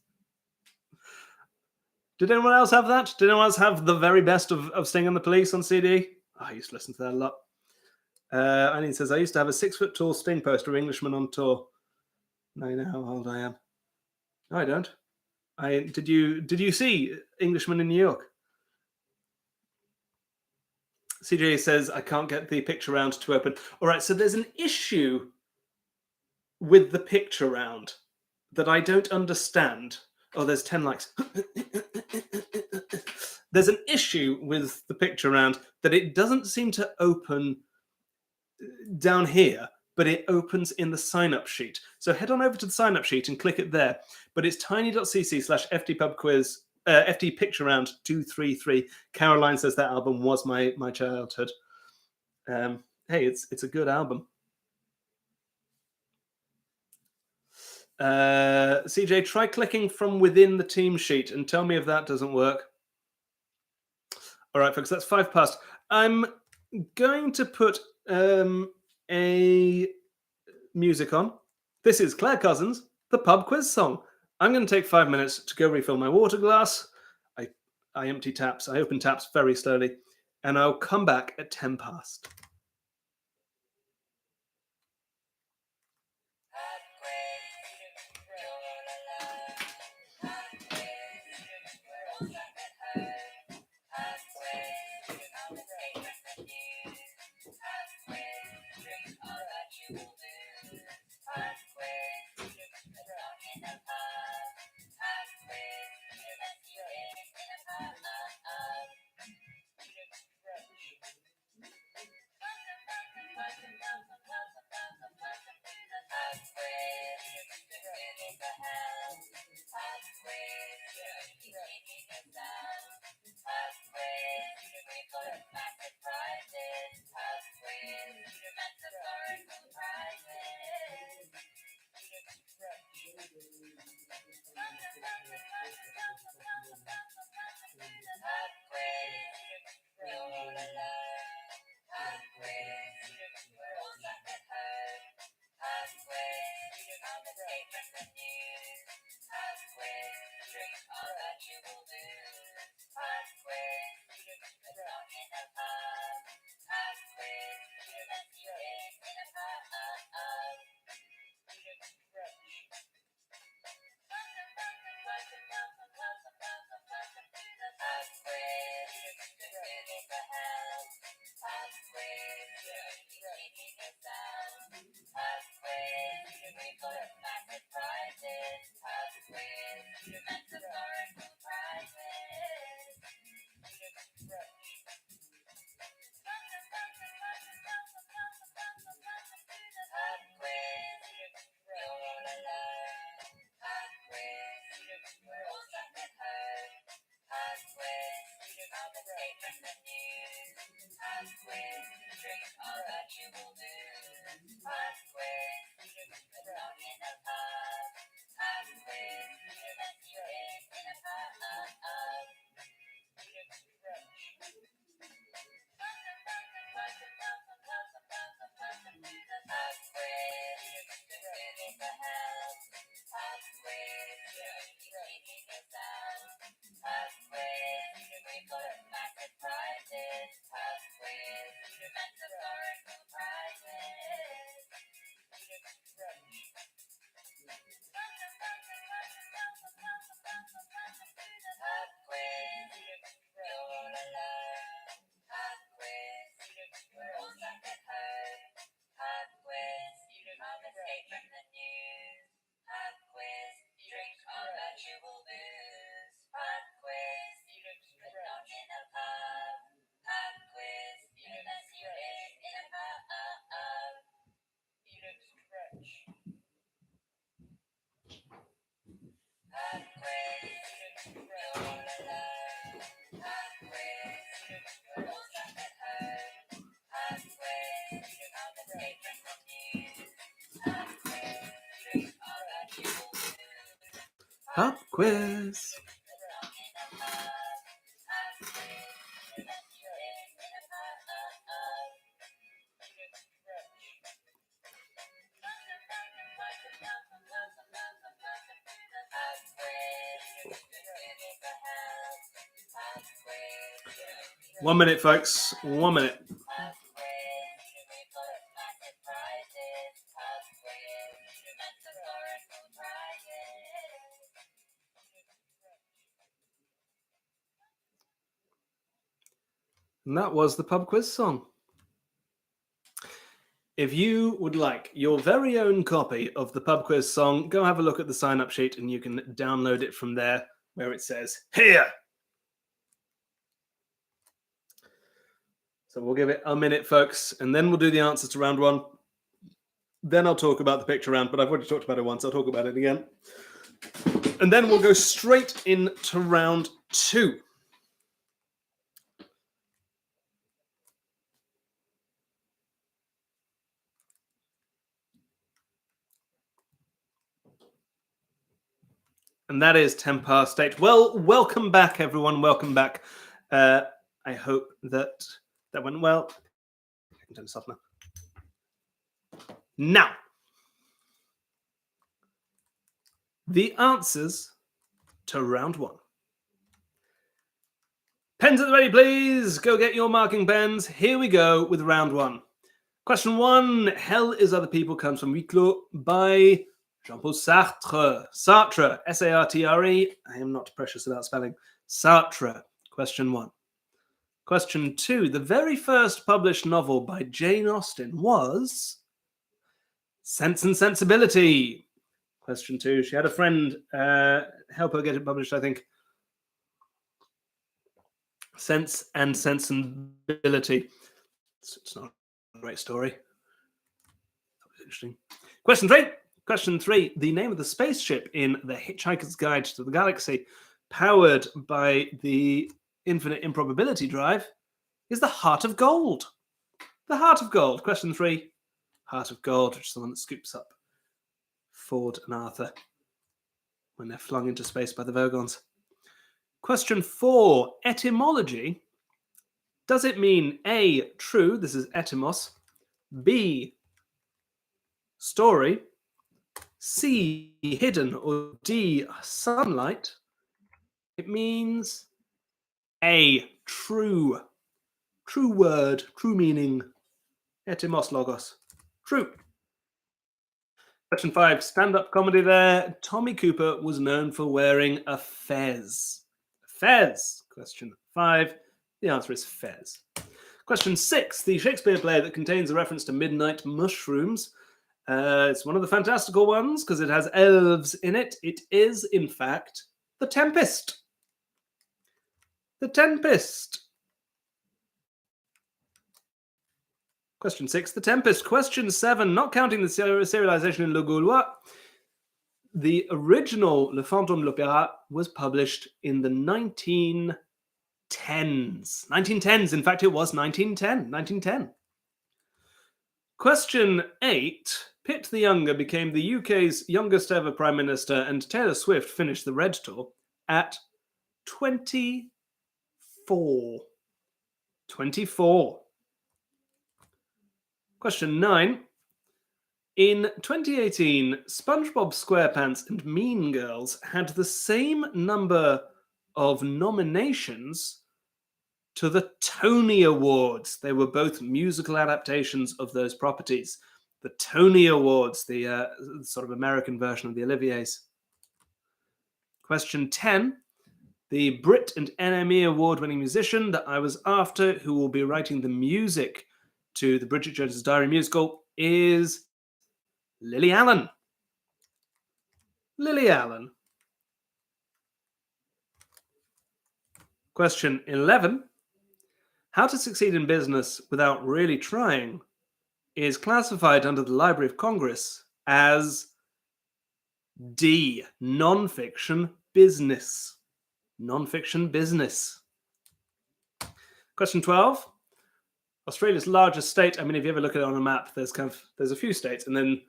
Did anyone else have that? Did anyone else have the very best of Sting and the Police on CD? Oh, I used to listen to that a lot. Eileen says, I used to have a 6-foot-tall Sting poster of Englishman on tour. Now you know how old I am. No, I don't. Did you see Englishman in New York? CJ says, I can't get the picture round to open. All right, so there's an issue with the picture round that I don't understand. Oh, there's 10 likes. There's an issue with the picture round that it doesn't seem to open down here, but it opens in the sign-up sheet. So head on over to the sign-up sheet and click it there. But it's tiny.cc/ftpubquiz, FT Picture Round 233. Caroline says that album was my childhood. Hey, it's a good album. CJ, try clicking from within the team sheet and tell me if that doesn't work. All right, folks, that's 5 past. I'm going to put a music on. This is Claire Cousins, the pub quiz song. I'm going to take 5 minutes to go refill my water glass. I empty taps. I open taps very slowly, and I'll come back at 10 past. Pub quiz. One minute, folks. 1 minute. And that was the pub quiz song. If you would like your very own copy of the pub quiz song, go have a look at the sign-up sheet and you can download it from there where it says, here. So we'll give it a minute, folks, and then we'll do the answers to round one. Then I'll talk about the picture round, but I've already talked about it once. I'll talk about it again. And then we'll go straight into round two. And that is 10 past 8. Well, welcome back, everyone. Welcome back. I hope that went well. I can turn this off now. Now, the answers to round one. Pens at the ready, please. Go get your marking pens. Here we go with round one. Question one. Hell is Other People comes from Huis Clos by Jean-Paul Sartre. Sartre. S-A-R-T-R-E. I am not precious about spelling. Sartre. Question one. Question two. The very first published novel by Jane Austen was Sense and Sensibility. Question two. She had a friend help her get it published, I think. Sense and Sensibility. It's not a great story. That was interesting. Question three. Question three. The name of the spaceship in The Hitchhiker's Guide to the Galaxy, powered by the infinite improbability drive, is the Heart of Gold. The Heart of Gold. Question three. Heart of Gold, which is the one that scoops up Ford and Arthur when they're flung into space by the Vogons. Question four. Etymology. Does it mean A, true, this is etymos, B, story, C, hidden, or D, sunlight? It means A, true. True word, true meaning. Etymos logos. True. Question five, stand-up comedy there. Tommy Cooper was known for wearing a fez. Fez. Question five. The answer is fez. Question six, the Shakespeare play that contains a reference to midnight mushrooms. It's one of the fantastical ones because it has elves in it. It is, in fact, The Tempest. The Tempest. Question six, The Tempest. Question seven, not counting the serialization in Le Gaulois, the original Le Fantôme de l'Opéra was published in the 1910s. In fact, it was 1910. Question 8. Pitt the Younger became the UK's youngest ever Prime Minister, and Taylor Swift finished the Red Tour at 24. 24. Question 9. In 2018, SpongeBob SquarePants and Mean Girls had the same number of nominations to the Tony Awards. They were both musical adaptations of those properties. The Tony Awards, the sort of American version of the Oliviers. Question 10. The Brit and NME award-winning musician that I was after, who will be writing the music to the Bridget Jones's Diary musical, is Lily Allen. Lily Allen. Question 11. How to succeed in business without really trying is classified under the Library of Congress as D. Non-fiction business. Non-fiction business. Question 12. Australia's largest state. I mean, if you ever look at it on a map, there's a few states, and then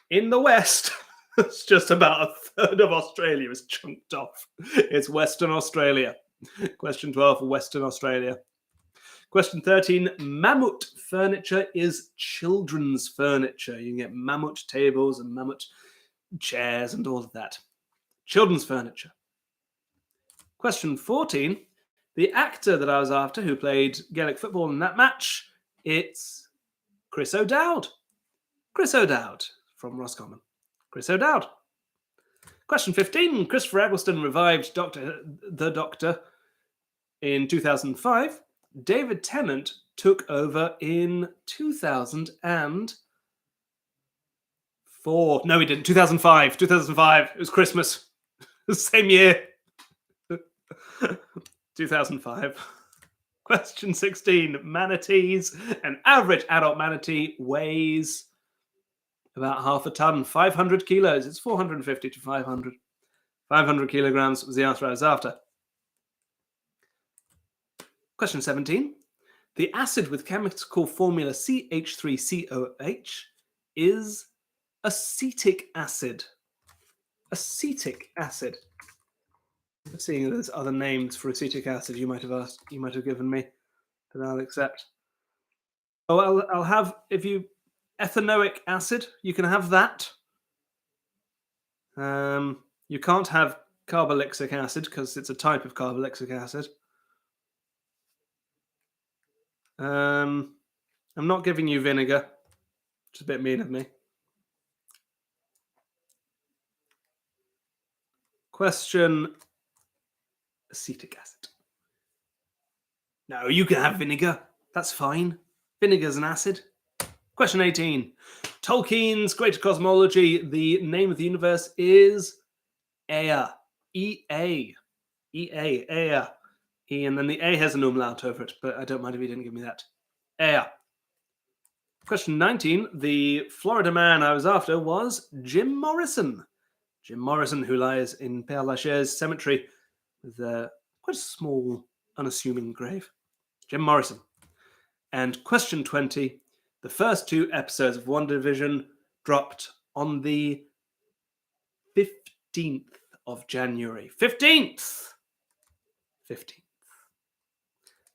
in the west, it's just about a third of Australia is chunked off. It's Western Australia. Question 12, Western Australia. Question 13, Mammut furniture is children's furniture. You can get Mammut tables and Mammut chairs and all of that. Children's furniture. Question 14, the actor that I was after who played Gaelic football in that match, it's Chris O'Dowd. Chris O'Dowd from Roscommon. Chris O'Dowd. Question 15, Christopher Eggleston revived the Doctor in 2005. David Tennant took over in 2004. No, he didn't. 2005. 2005. It was Christmas. Same year. 2005. Question 16. Manatees. An average adult manatee weighs about half a ton, 500 kilos. It's 450 to 500. 500 kilograms was the answer I was after. Question 17. The acid with chemical formula CH3COH is acetic acid. Acetic acid. Seeing there's other names for acetic acid you might have given me, that I'll accept. Oh, I'll have, ethanoic acid, you can have that. You can't have carboxylic acid because it's a type of carboxylic acid. I'm not giving you vinegar, which is a bit mean of me. Question, acetic acid. No, you can have vinegar. That's fine. Vinegar's an acid. Question 18. Tolkien's Greater Cosmology, the name of the universe is Ea. E-A. E-A. Ea. E, and then the A has an umlaut over it, but I don't mind if you didn't give me that. Ea. Question 19. The Florida man I was after was Jim Morrison. Jim Morrison, who lies in Père Lachaise Cemetery with quite a small, unassuming grave. Jim Morrison. And question 20. The first 2 episodes of WandaVision dropped on the 15th of January. 15th! 15th.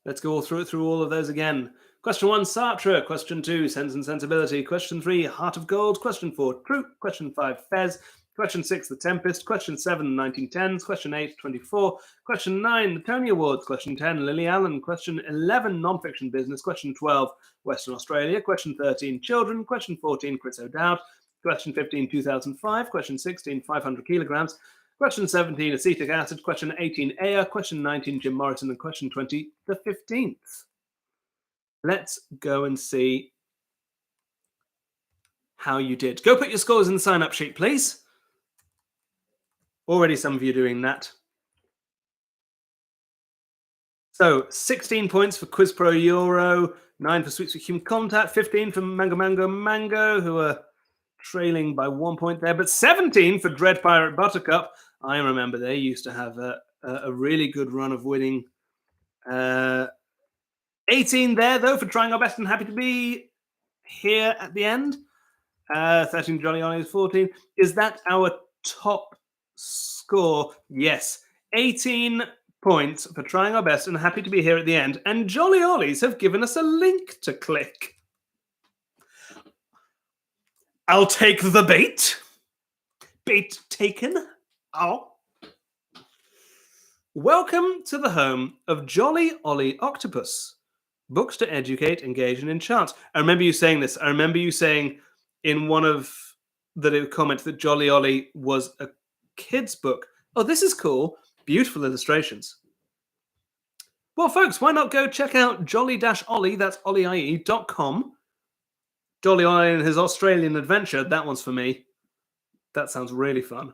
Let's go through all of those again. Question 1, Sartre. Question 2, Sense and Sensibility. Question 3, Heart of Gold. Question 4, Troop. Question 5, Fez. Question 6, The Tempest. Question 7, 1910s. Question 8, 24. Question 9, the Tony Awards. Question 10, Lily Allen. Question 11, Non-Fiction Business. Question 12, Western Australia. Question 13, Children. Question 14, Chris O'Dowd. Question 15, 2005. Question 16, 500 kilograms. Question 17, acetic acid. Question 18, Ea. Question 19, Jim Morrison. And question 20, the 15th. Let's go and see how you did. Go put your scores in the sign-up sheet, please. Already some of you doing that. So 16 points for Quiz Pro Euro, 9 for Sweets with Human Contact, 15 for Mango, who are trailing by 1 point there, but 17 for Dread Pirate Buttercup. I remember they used to have a really good run of winning 18 there, though, for trying our best and happy to be here at the end. 13 Johnny Ollie is 14. Is that our top score? Yes. 18 points for trying our best and happy to be here at the end. And Jolly Ollies have given us a link to click. I'll take the bait. Bait taken. Oh. Welcome to the home of Jolly Ollie Octopus. Books to educate, engage, and enchant. I remember you saying this. I remember you saying in one of the comments that Jolly Ollie was a kid's book. Oh, this is cool. Beautiful illustrations. Well, folks, why not go check out jolly-ollie, that's ollie.com. Jolly Ollie and his Australian adventure. That one's for me. That sounds really fun.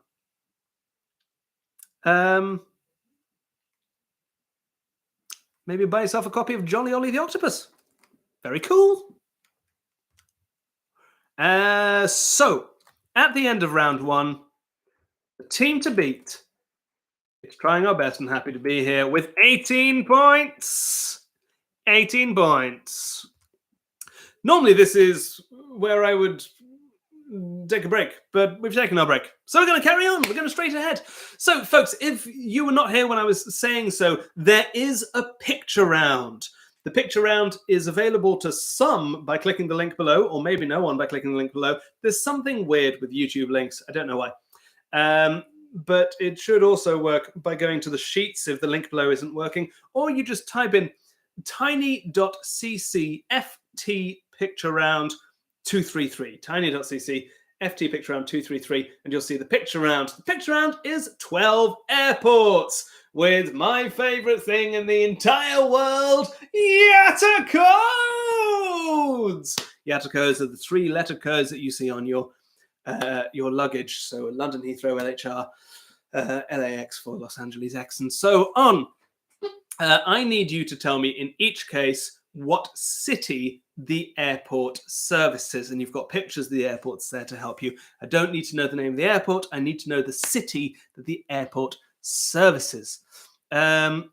Maybe buy yourself a copy of Jolly Ollie the Octopus. Very cool. So, at the end of round one, the team to beat is trying our best and happy to be here with 18 points. 18 points. Normally, this is where I would take a break, but we've taken our break. So we're going to carry on. We're going straight ahead. So, folks, if you were not here when I was saying so, there is a picture round. The picture round is available to some by clicking the link below, or maybe no one by clicking the link below. There's something weird with YouTube links. I don't know why. But it should also work by going to the sheets if the link below isn't working, or you just type in tiny.cc ft picture round 233. Tiny.cc ft picture round 233, and you'll see the picture round. The picture round is 12 airports with my favorite thing in the entire world, yatta codes. Yatta codes are the 3-letter codes that you see on your luggage. So London Heathrow, LHR, LAX for Los Angeles X, and so on. I need you to tell me in each case what city the airport services, and you've got pictures of the airports there to help you. I don't need to know the name of the airport. I need to know the city that the airport services. Oh,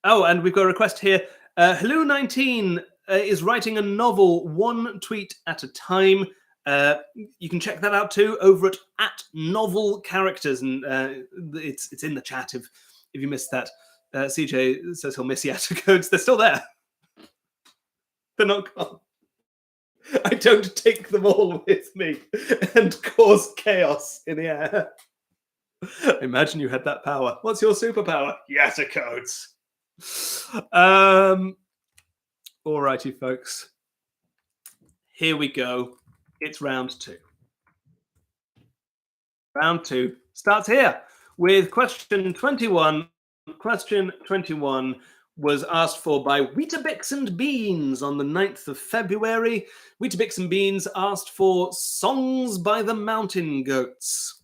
and we've got a request here. Hello19 is writing a novel, one tweet at a time. You can check that out too over at novel characters, and it's in the chat if you missed that. CJ says he'll miss Yatta codes. They're still there. They're not gone. I don't take them all with me and cause chaos in the air. Imagine you had that power. What's your superpower? Yatta codes. Alrighty, folks. Here we go. It's round two. Round two starts here with question 21. Question 21 was asked for by Weetabix and Beans on the 9th of February. Weetabix and Beans asked for songs by the Mountain Goats.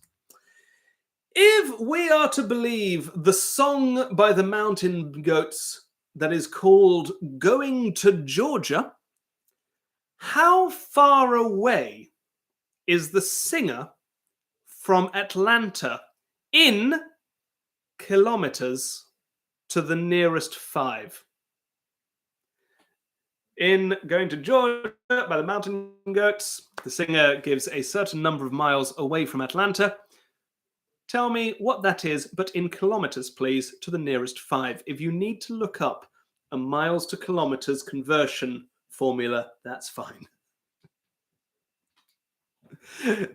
If we are to believe the song by the Mountain Goats that is called Going to Georgia, how far away is the singer from Atlanta in kilometers to the nearest 5? In Going to Georgia by the Mountain Goats, the singer gives a certain number of miles away from Atlanta. Tell me what that is, but in kilometers, please, to the nearest 5. If you need to look up a miles to kilometers conversion formula, that's fine.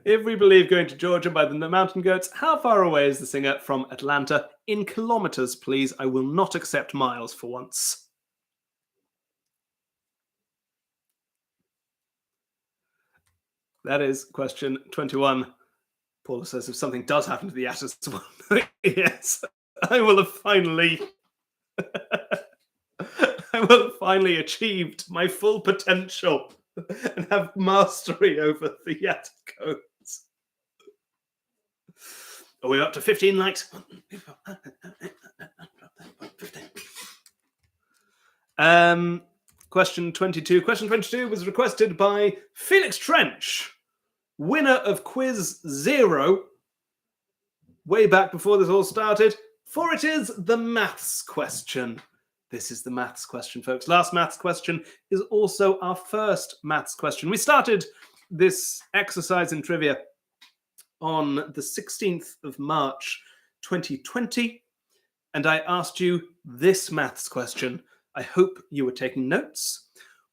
If we believe Going to Georgia by the Mountain Goats, how far away is the singer from Atlanta? In kilometers, please. I will not accept miles for once. That is question 21. Paula says if something does happen to the Atlas one, yes, I will have finally achieved my full potential and have mastery over the Yatta codes. Are we up to 15 likes? Question 22. Question 22 was requested by Felix Trench, winner of Quiz 0, way back before this all started, for it is the maths question. This is the maths question, folks. Last maths question is also our first maths question. We started this exercise in trivia on the 16th of March 2020, and I asked you this maths question. I hope you were taking notes.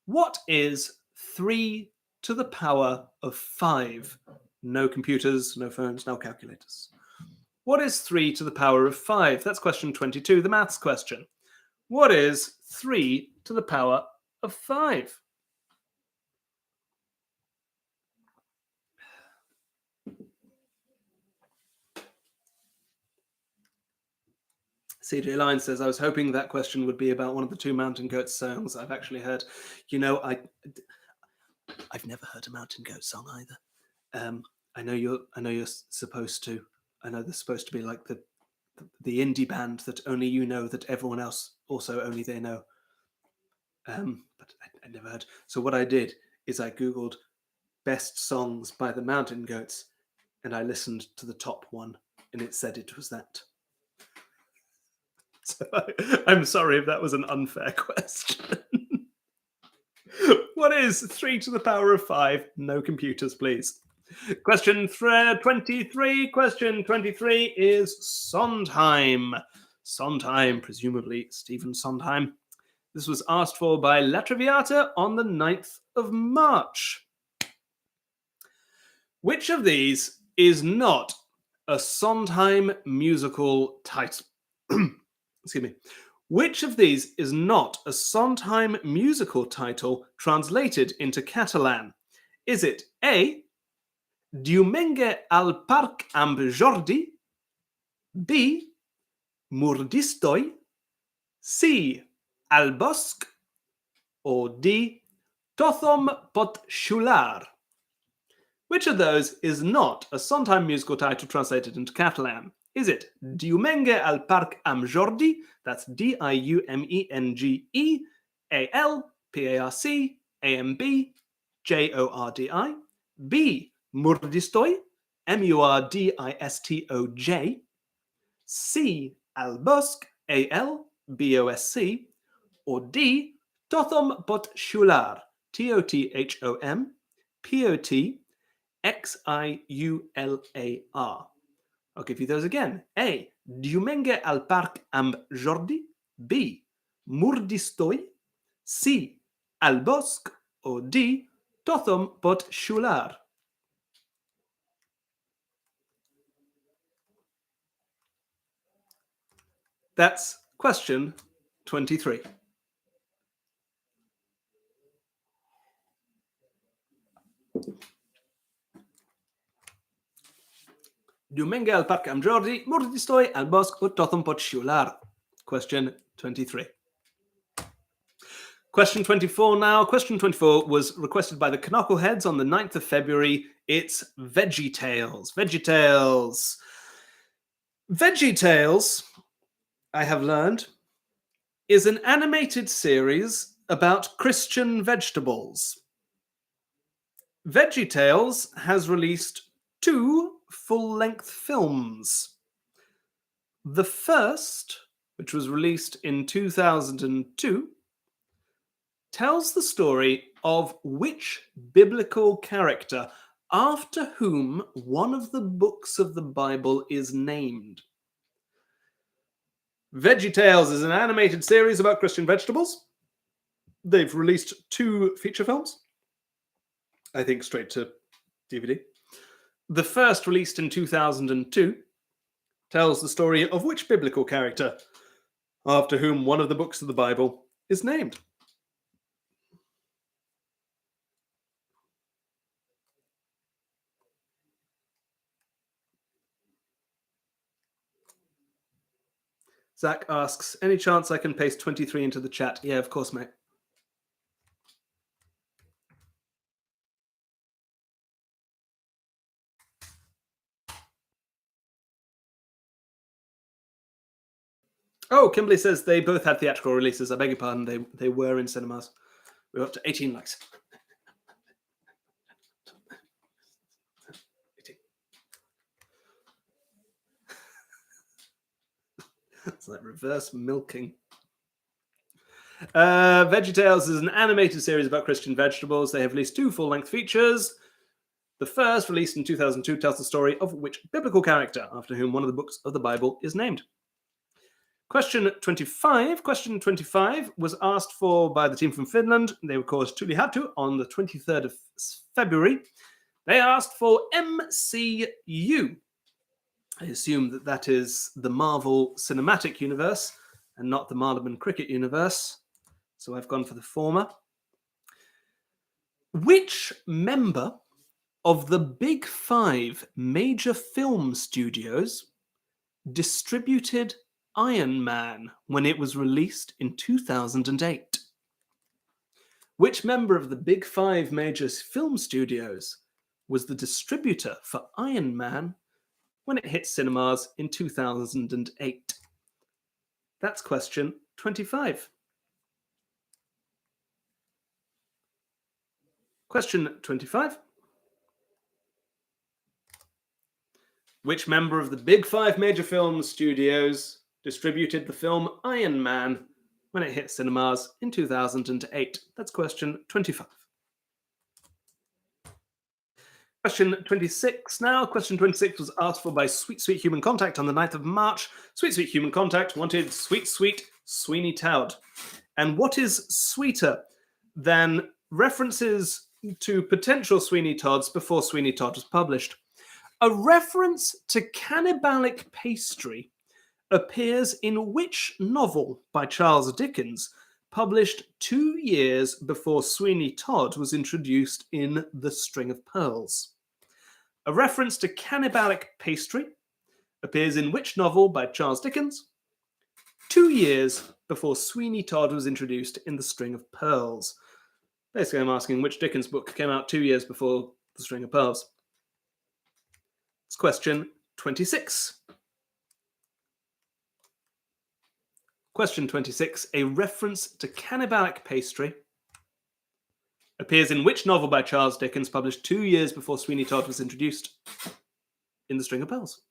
What is 3 to the power of 5? No computers, no phones, no calculators. What is 3 to the power of 5? That's question 22, the maths question. What is 3 to the power of 5? CJ Line says, I was hoping that question would be about one of the 2 Mountain Goats songs I've actually heard. You know, I've never heard a Mountain Goat song either. I know you're supposed to. I know they're supposed to be like the indie band that only you know, that everyone else also only they know. But I never heard. So what I did is I Googled best songs by the Mountain Goats, and I listened to the top one, and it said it was that. So I'm sorry if that was an unfair question. What is 3 to the power of 5? No computers, please. Question 23. Question 23 is Sondheim. Sondheim, presumably Stephen Sondheim. This was asked for by La Traviata on the 9th of March. Which of these is not a Sondheim musical title? Excuse me. Which of these is not a Sondheim musical title translated into Catalan? Is it A, Diumenge al Parc amb Jordi, B, Murdistoi, C, al Bosc, or D, Tothom pot Xular? Which of those is not a Sondheim musical title translated into Catalan? Is it Diumenge al Parc amb Jordi, that's Diumenge al Parc amb Jordi, B, Murdistoi, Murdistoj, C, al Bosc, Albosc, or D, Tothom pot Xular, Tothom Potxiular. I'll give you those again. A, Diumenge al Parc amb Jordi, B, Murdistoj, C, al Bosc, or D, Tothom pot Xular. That's question 23. Diumenge al Parc amb Jordi, Murdistoj, al Bosc, or Tothom pot Xular. Question 23. Question 24 now. Question 24 was requested by the Knuckleheads on the 9th of February. It's Veggie Tales. Veggie Tales. Veggie Tales, I have learned, is an animated series about Christian vegetables. Veggie Tales has released 2 full-length films. The first, which was released in 2002, tells the story of which biblical character after whom one of the books of the Bible is named. Veggie Tales is an animated series about Christian vegetables. They've released 2 feature films, I think straight to DVD. The first, released in 2002, tells the story of which biblical character after whom one of the books of the Bible is named. Zach asks, any chance I can paste 23 into the chat? Yeah, of course, mate. Oh, Kimberly says they both had theatrical releases. I beg your pardon, they were in cinemas. We're up to 18 likes. 18. It's like reverse milking. Veggietales is an animated series about Christian vegetables. They have released 2 full-length features. The first, released in 2002, tells the story of which biblical character, after whom one of the books of the Bible is named. Question 25. Question 25 was asked for by the team from Finland. They, of course, truly had to on the 23rd of February. They asked for MCU. I assume that that is the Marvel Cinematic Universe and not the Marleman Cricket Universe. So I've gone for the former. Which member of the big 5 major film studios distributed Iron Man when it was released in 2008? Which member of the big 5 major film studios was the distributor for Iron Man when it hit cinemas in 2008? That's question 25. Question 25. Which member of the big 5 major film studios distributed the film Iron Man when it hit cinemas in 2008? That's question 25. Question 26 now. Question 26 was asked for by Sweet Sweet Human Contact on the 9th of March. Sweet Sweet Human Contact wanted Sweet Sweet Sweeney Todd. And what is sweeter than references to potential Sweeney Todds before Sweeney Todd was published? A reference to cannibalic pastry appears in which novel by Charles Dickens, published 2 years before Sweeney Todd was introduced in The String of Pearls? A reference to cannibalic pastry appears in which novel by Charles Dickens, 2 years before Sweeney Todd was introduced in The String of Pearls? Basically, I'm asking which Dickens book came out 2 years before The String of Pearls. It's question 26. Question 26. A reference to cannibalic pastry appears in which novel by Charles Dickens, published 2 years before Sweeney Todd was introduced in The String of Pearls?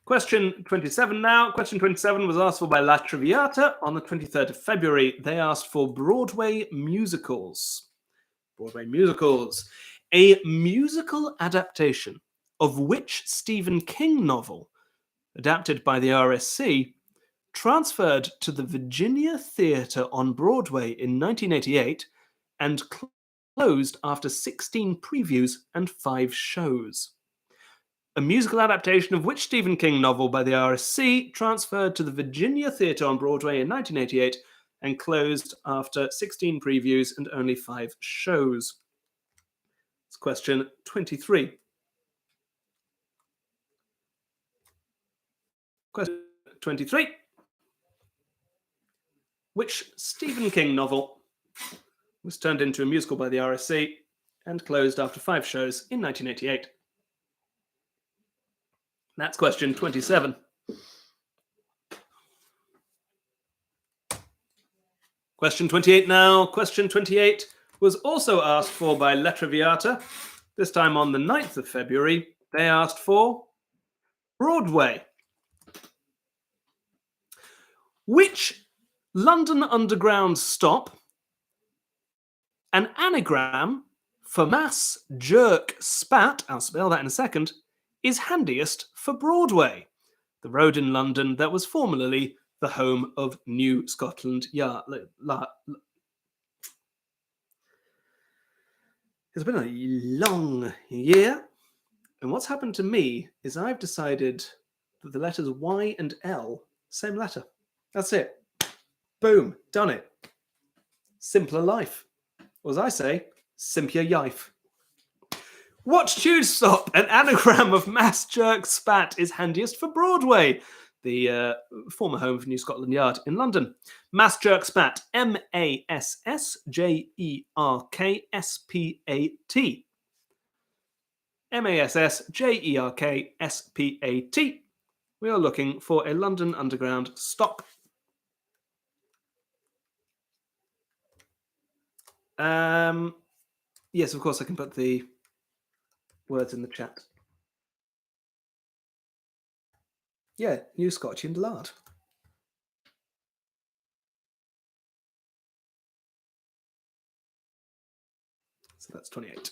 Question 27 now. Question 27 was asked for by La Traviata on the 23rd of February. They asked for Broadway musicals. Broadway musicals. A musical adaptation of which Stephen King novel, adapted by the RSC, transferred to the Virginia Theatre on Broadway in 1988 and closed after 16 previews and 5 shows? A musical adaptation of which Stephen King novel by the RSC transferred to the Virginia Theatre on Broadway in 1988 and closed after 16 previews and only 5 shows? It's question 23. Question 23. Which Stephen King novel was turned into a musical by the RSC and closed after 5 shows in 1988? That's question 27. Question 28 now. Question 28 was also asked for by La Traviata, this time on the 9th of February. They asked for Broadway. Which London Underground stop, an anagram for mass jerk spat, I'll spell that in a second, is handiest for Broadway, the road in London that was formerly the home of New Scotland Yard? It's been a long year, and what's happened to me is I've decided that the letters Y and L, same letter. That's it. Boom, done it. Simpler life. Or as I say, simpler yife. What tube stop, an anagram of mass jerk spat, is handiest for Broadway, the former home of New Scotland Yard in London? Mass jerk spat, M-A-S-S-J-E-R-K-S-P-A-T. M-A-S-S-J-E-R-K-S-P-A-T. We are looking for a London Underground stop. Yes, of course, I can put the words in the chat. Yeah, New Scotland Yard. So that's 28.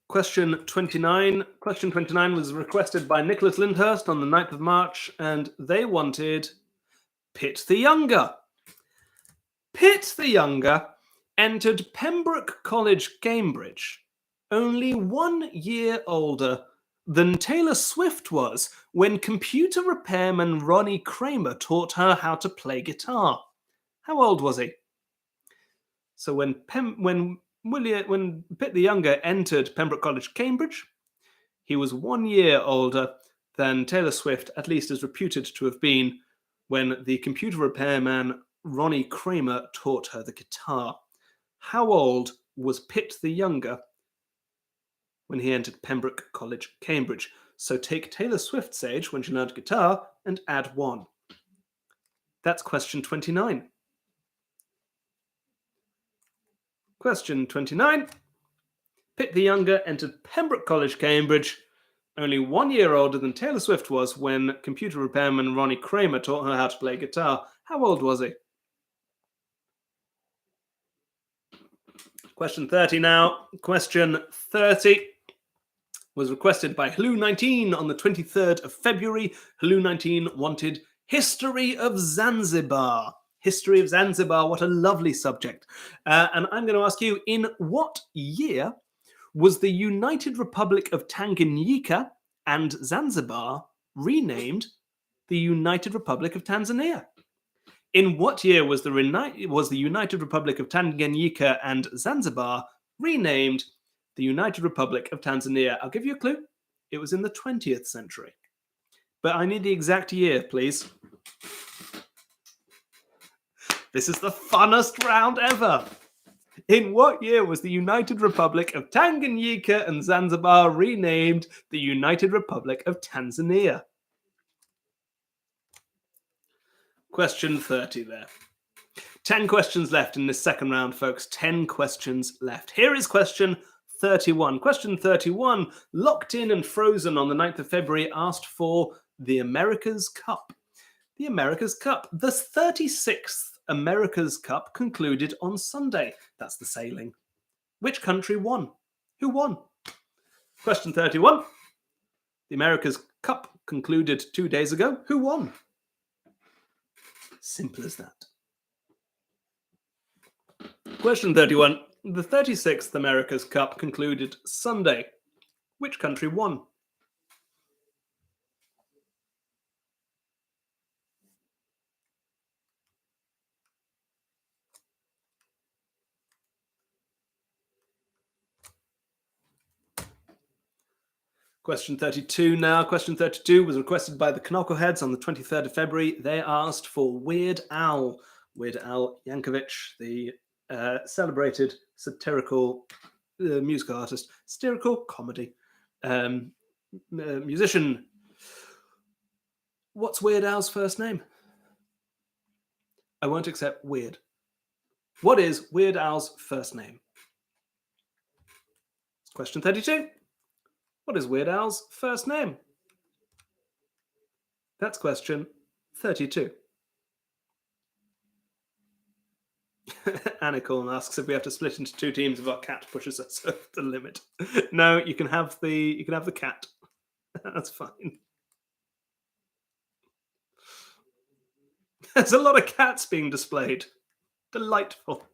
Question 29. Question 29 was requested by Nicholas Lyndhurst on the 9th of March, and they wanted Pitt the Younger. Pitt the Younger entered Pembroke College, Cambridge, only 1 year older than Taylor Swift was when computer repairman Ronnie Kramer taught her how to play guitar. How old was he? So when Pitt the Younger entered Pembroke College, Cambridge, he was 1 year older than Taylor Swift, at least as reputed to have been, when the computer repairman Ronnie Kramer taught her the guitar. How old was Pitt the Younger when he entered Pembroke College, Cambridge? So take Taylor Swift's age when she learned guitar and add 1. That's question 29. Question 29. Pitt the Younger entered Pembroke College, Cambridge, only 1 year older than Taylor Swift was when computer repairman Ronnie Kramer taught her how to play guitar. How old was he? Question 30 now. Question 30 was requested by Hello19 on the 23rd of February. Hello19 wanted History of Zanzibar. History of Zanzibar, what a lovely subject. And I'm going to ask you, in what year was the United Republic of Tanganyika and Zanzibar renamed the United Republic of Tanzania? In what year was the United Republic of Tanganyika and Zanzibar renamed the United Republic of Tanzania? I'll give you a clue. It was in the 20th century. But I need the exact year, please. This is the funnest round ever. In what year was the United Republic of Tanganyika and Zanzibar renamed the United Republic of Tanzania? Question 30 there. 10 questions left in this second round, folks. 10 questions left. Here is question 31. Question 31, locked in and frozen on the 9th of February, asked for the America's Cup. The America's Cup. The 36th America's Cup concluded on Sunday. That's the sailing. Which country won? Who won? Question 31. The America's Cup concluded 2 days ago. Who won? Simple as that. Question 31. The 36th America's Cup concluded Sunday. Which country won? Question 32 now. Question 32 was requested by the Knuckleheads on the 23rd of February. They asked for Weird Al. Weird Al Yankovic, the celebrated satirical musical artist, satirical comedy musician. What's Weird Al's first name? I won't accept weird. What is Weird Al's first name? Question 32. What is Weird Al's first name? That's question 32. Anna Corn asks if we have to split into 2 teams if our cat pushes us over the limit. No, you can have the cat. That's fine. There's a lot of cats being displayed. Delightful.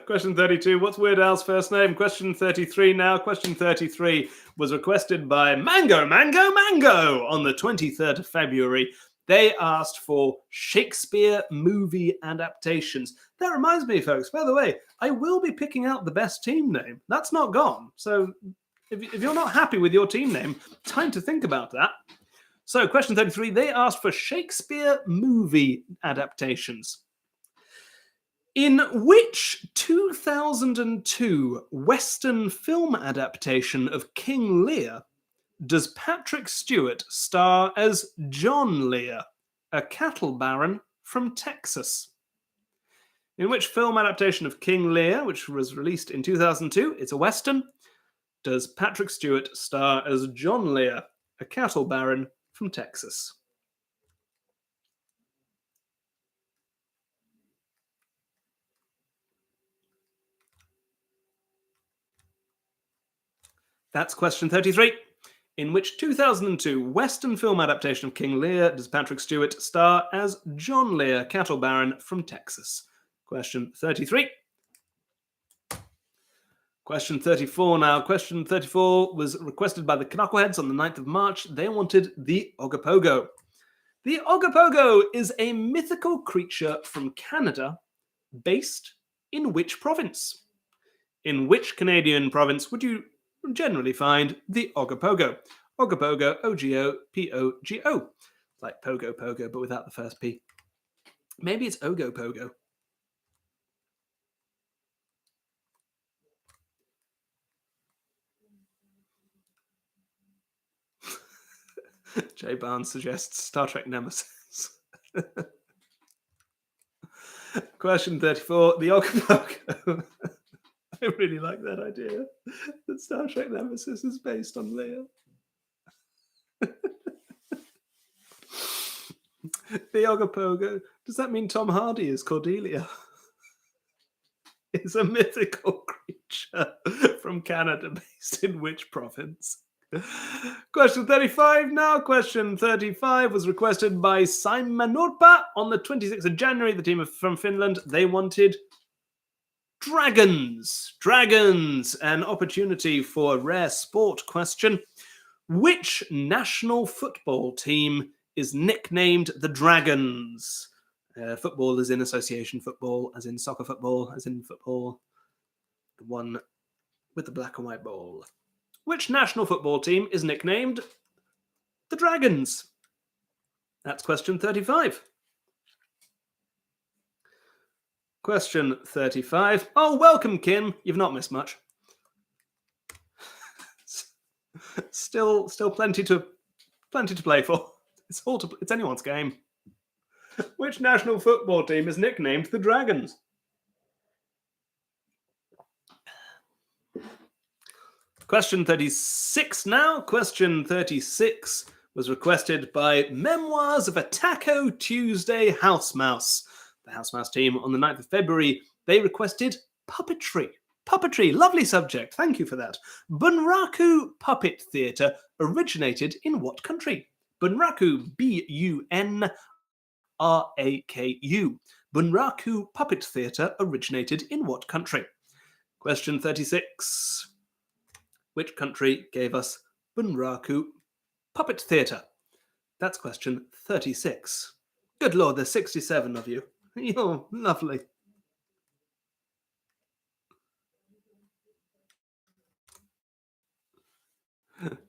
Question 32. What's Weird Al's first name? Question 33 now. Question 33 was requested by Mango on the 23rd of February. They asked for Shakespeare movie adaptations. That reminds me, folks, by the way, I will be picking out the best team name. That's not gone. So if you're not happy with your team name, time to think about that. So question 33, they asked for Shakespeare movie adaptations. In which 2002 Western film adaptation of King Lear does Patrick Stewart star as John Lear, a cattle baron from Texas? In which film adaptation of King Lear, which was released in 2002, it's a Western, does Patrick Stewart star as John Lear, a cattle baron from Texas? That's question 33. In which 2002 Western film adaptation of King Lear does Patrick Stewart star as John Lear, cattle baron from Texas? Question 33. Question 34 now. Question 34 was requested by the Knuckleheads on the 9th of March. They wanted the Ogopogo. The Ogopogo is a mythical creature from Canada based in which province? In which Canadian province would you generally find the Ogopogo? Ogopogo, O-G-O-P-O-G-O. Like Pogo Pogo, but without the first P. Maybe it's Ogopogo. Jay Barnes suggests Star Trek Nemesis. Question 34. The Ogopogo. I really like that idea. That Star Trek Nemesis is based on Lear. The Ogopogo. Does that mean Tom Hardy is Cordelia? Is a mythical creature from Canada based in which province? Question 35 now. Question 35 was requested by Saimanurpa on the 26th of January. The team from Finland, they wanted dragons. Dragons. An opportunity for a rare sport question. Which national football team is nicknamed the Dragons? Football as in association football, as in soccer football, as in football. The one with the black and white ball. Which national football team is nicknamed the Dragons? That's question 35. Question 35. Oh, welcome, Kim. You've not missed much. Still plenty to play for. It's anyone's game. Which national football team is nicknamed the Dragons? Question 36 now. Question 36 was requested by Memoirs of a Taco Tuesday House Mouse. The House Mouse team on the 9th of February, they requested puppetry. Puppetry, lovely subject. Thank you for that. Bunraku Puppet Theatre originated in what country? Bunraku, B-U-N-R-A-K-U. Bunraku Puppet Theatre originated in what country? Question 36. Which country gave us Bunraku Puppet Theatre? That's question 36. Good Lord, there's 67 of you. You're lovely.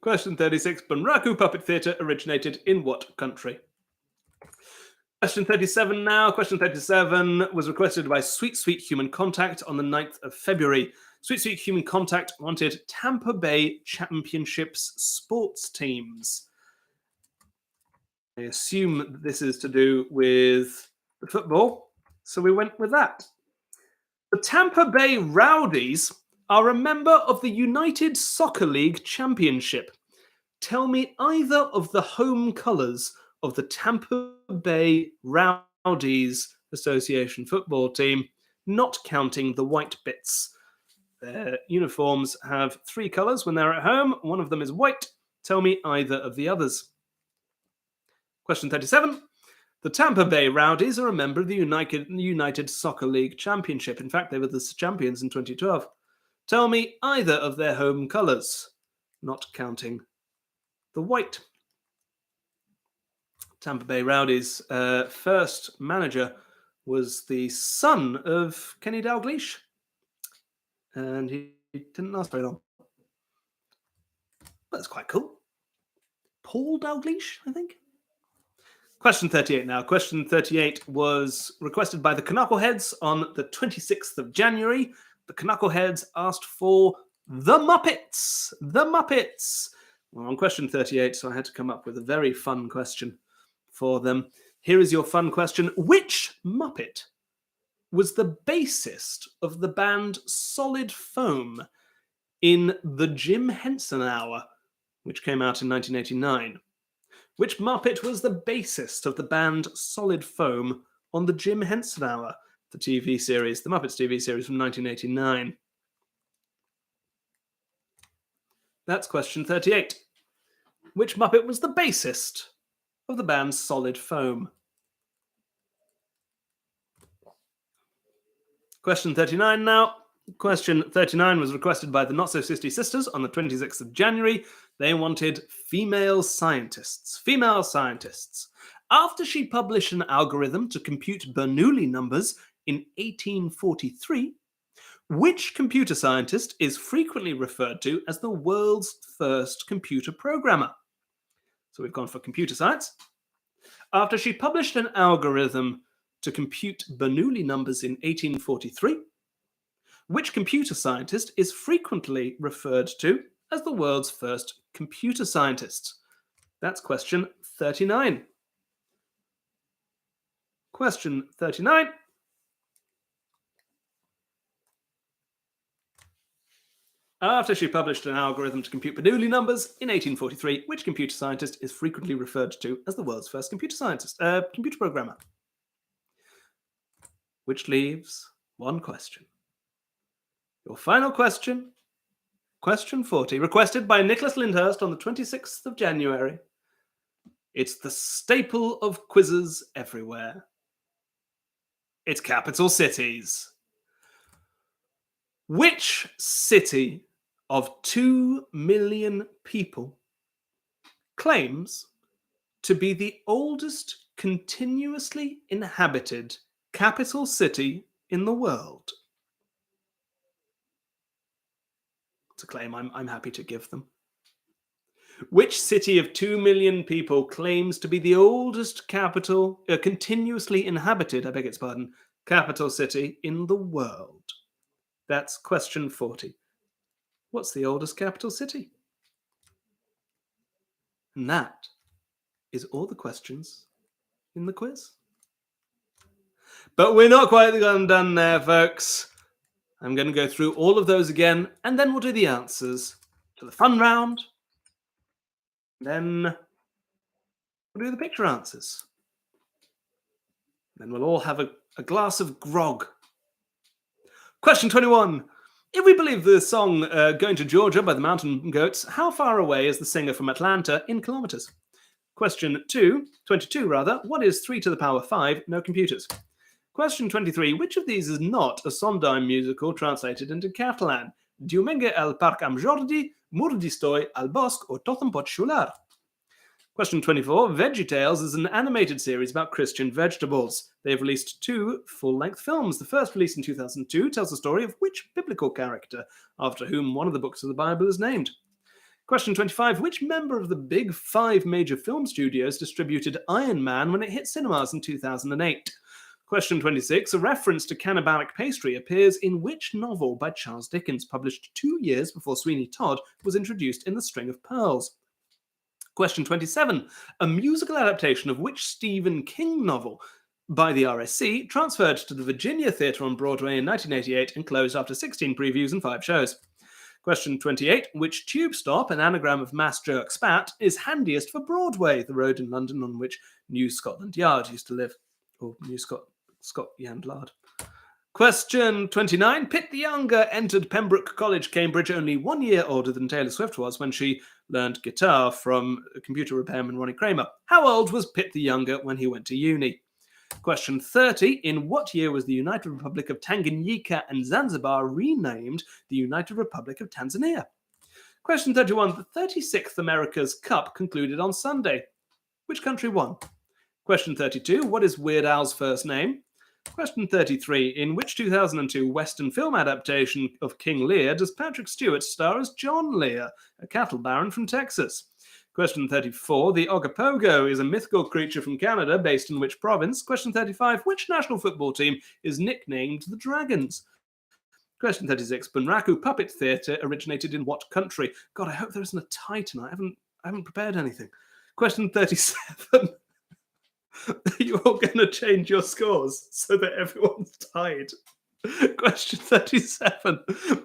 Question 36. Bunraku Puppet Theatre originated in what country? Question 37 now. Question 37 was requested by Sweet Sweet Human Contact on the 9th of February. Sweet Sweet Human Contact wanted Tampa Bay Championships sports teams. I assume this is to do with the football, so we went with that. The Tampa Bay Rowdies are a member of the United Soccer League Championship. Tell me either of the home colours of the Tampa Bay Rowdies Association football team, not counting the white bits. Their uniforms have 3 colours when they're at home. One of them is white. Tell me either of the others. Question 37. The Tampa Bay Rowdies are a member of the United Soccer League Championship. In fact, they were the champions in 2012. Tell me either of their home colours, not counting the white. Tampa Bay Rowdies' first manager was the son of Kenny Dalglish, and he didn't last very long. That's quite cool. Paul Dalglish, I think. Question 38 now. Question 38 was requested by the Knuckleheads on the 26th of January. The Knuckleheads asked for the Muppets. The Muppets. Well, on question 38, so I had to come up with a very fun question for them. Here is your fun question. Which Muppet was the bassist of the band Solid Foam in The Jim Henson Hour, which came out in 1989? Which Muppet was the bassist of the band Solid Foam on The Jim Henson Hour, the TV series, the Muppets TV series from 1989? That's question 38. Which Muppet was the bassist of the band Solid Foam? Question 39 now. Question 39 was requested by the Not So Sisty Sisters on the 26th of January. They wanted female scientists. Female scientists. After she published an algorithm to compute Bernoulli numbers in 1843, which computer scientist is frequently referred to as the world's first computer programmer? So we've gone for computer science. After she published an algorithm to compute Bernoulli numbers in 1843, which computer scientist is frequently referred to as the world's first computer scientist? That's question 39. Question 39. After she published an algorithm to compute Bernoulli numbers in 1843, which computer scientist is frequently referred to as the world's first computer programmer? Which leaves one question. Your final question, question 40, requested by Nicholas Lyndhurst on the 26th of January. It's the staple of quizzes everywhere. It's capital cities. Which city of 2 million people claims to be the oldest continuously inhabited capital city in the world? It's a claim I'm happy to give them. Which city of 2 million people claims to be the oldest continuously inhabited, capital city in the world? That's question 40. What's the oldest capital city? And that is all the questions in the quiz. But we're not quite done there, folks. I'm going to go through all of those again, and then we'll do the answers to the fun round. Then we'll do the picture answers. Then we'll all have a glass of grog. Question 21. If we believe the song Going to Georgia by the Mountain Goats, how far away is the singer from Atlanta in kilometers? Question 22, what is 3 to the power 5? No computers. Question 23. Which of these is not a Sondheim musical translated into Catalan? Diumenge al Parc am Jordi, Murdistoi al Bosc, or Totham pot xular? Question 24. Veggietales is an animated series about Christian vegetables. They've released 2 full-length films. The first, released in 2002, tells the story of which biblical character, after whom one of the books of the Bible is named? Question 25. Which member of the big 5 major film studios distributed Iron Man when it hit cinemas in 2008? Question 26. A reference to cannibalic pastry appears in which novel by Charles Dickens, published 2 years before Sweeney Todd was introduced in The String of Pearls? Question 27. A musical adaptation of which Stephen King novel by the RSC transferred to the Virginia Theatre on Broadway in 1988 and closed after 16 previews and 5 shows? Question 28. Which tube stop, an anagram of mass jerk spat, is handiest for Broadway, the road in London on which New Scotland Yard used to live? Or New Scott Yard Lard. Question 29. Pitt the Younger entered Pembroke College, Cambridge, only 1 year older than Taylor Swift was when she learned guitar from computer repairman Ronnie Kramer. How old was Pitt the Younger when he went to uni? Question 30. In what year was the United Republic of Tanganyika and Zanzibar renamed the United Republic of Tanzania? Question 31. The 36th America's Cup concluded on Sunday. Which country won? Question 32. What is Weird Al's first name? Question 33. In which 2002 Western film adaptation of King Lear does Patrick Stewart star as John Lear, a cattle baron from Texas? Question 34. The Ogopogo is a mythical creature from Canada, based in which province? Question 35. Which national football team is nicknamed the Dragons? Question 36. Bunraku Puppet Theatre originated in what country? God, I hope there isn't a tie tonight. I haven't prepared anything. Question 37. You're all going to change your scores so that everyone's tied. Question 37.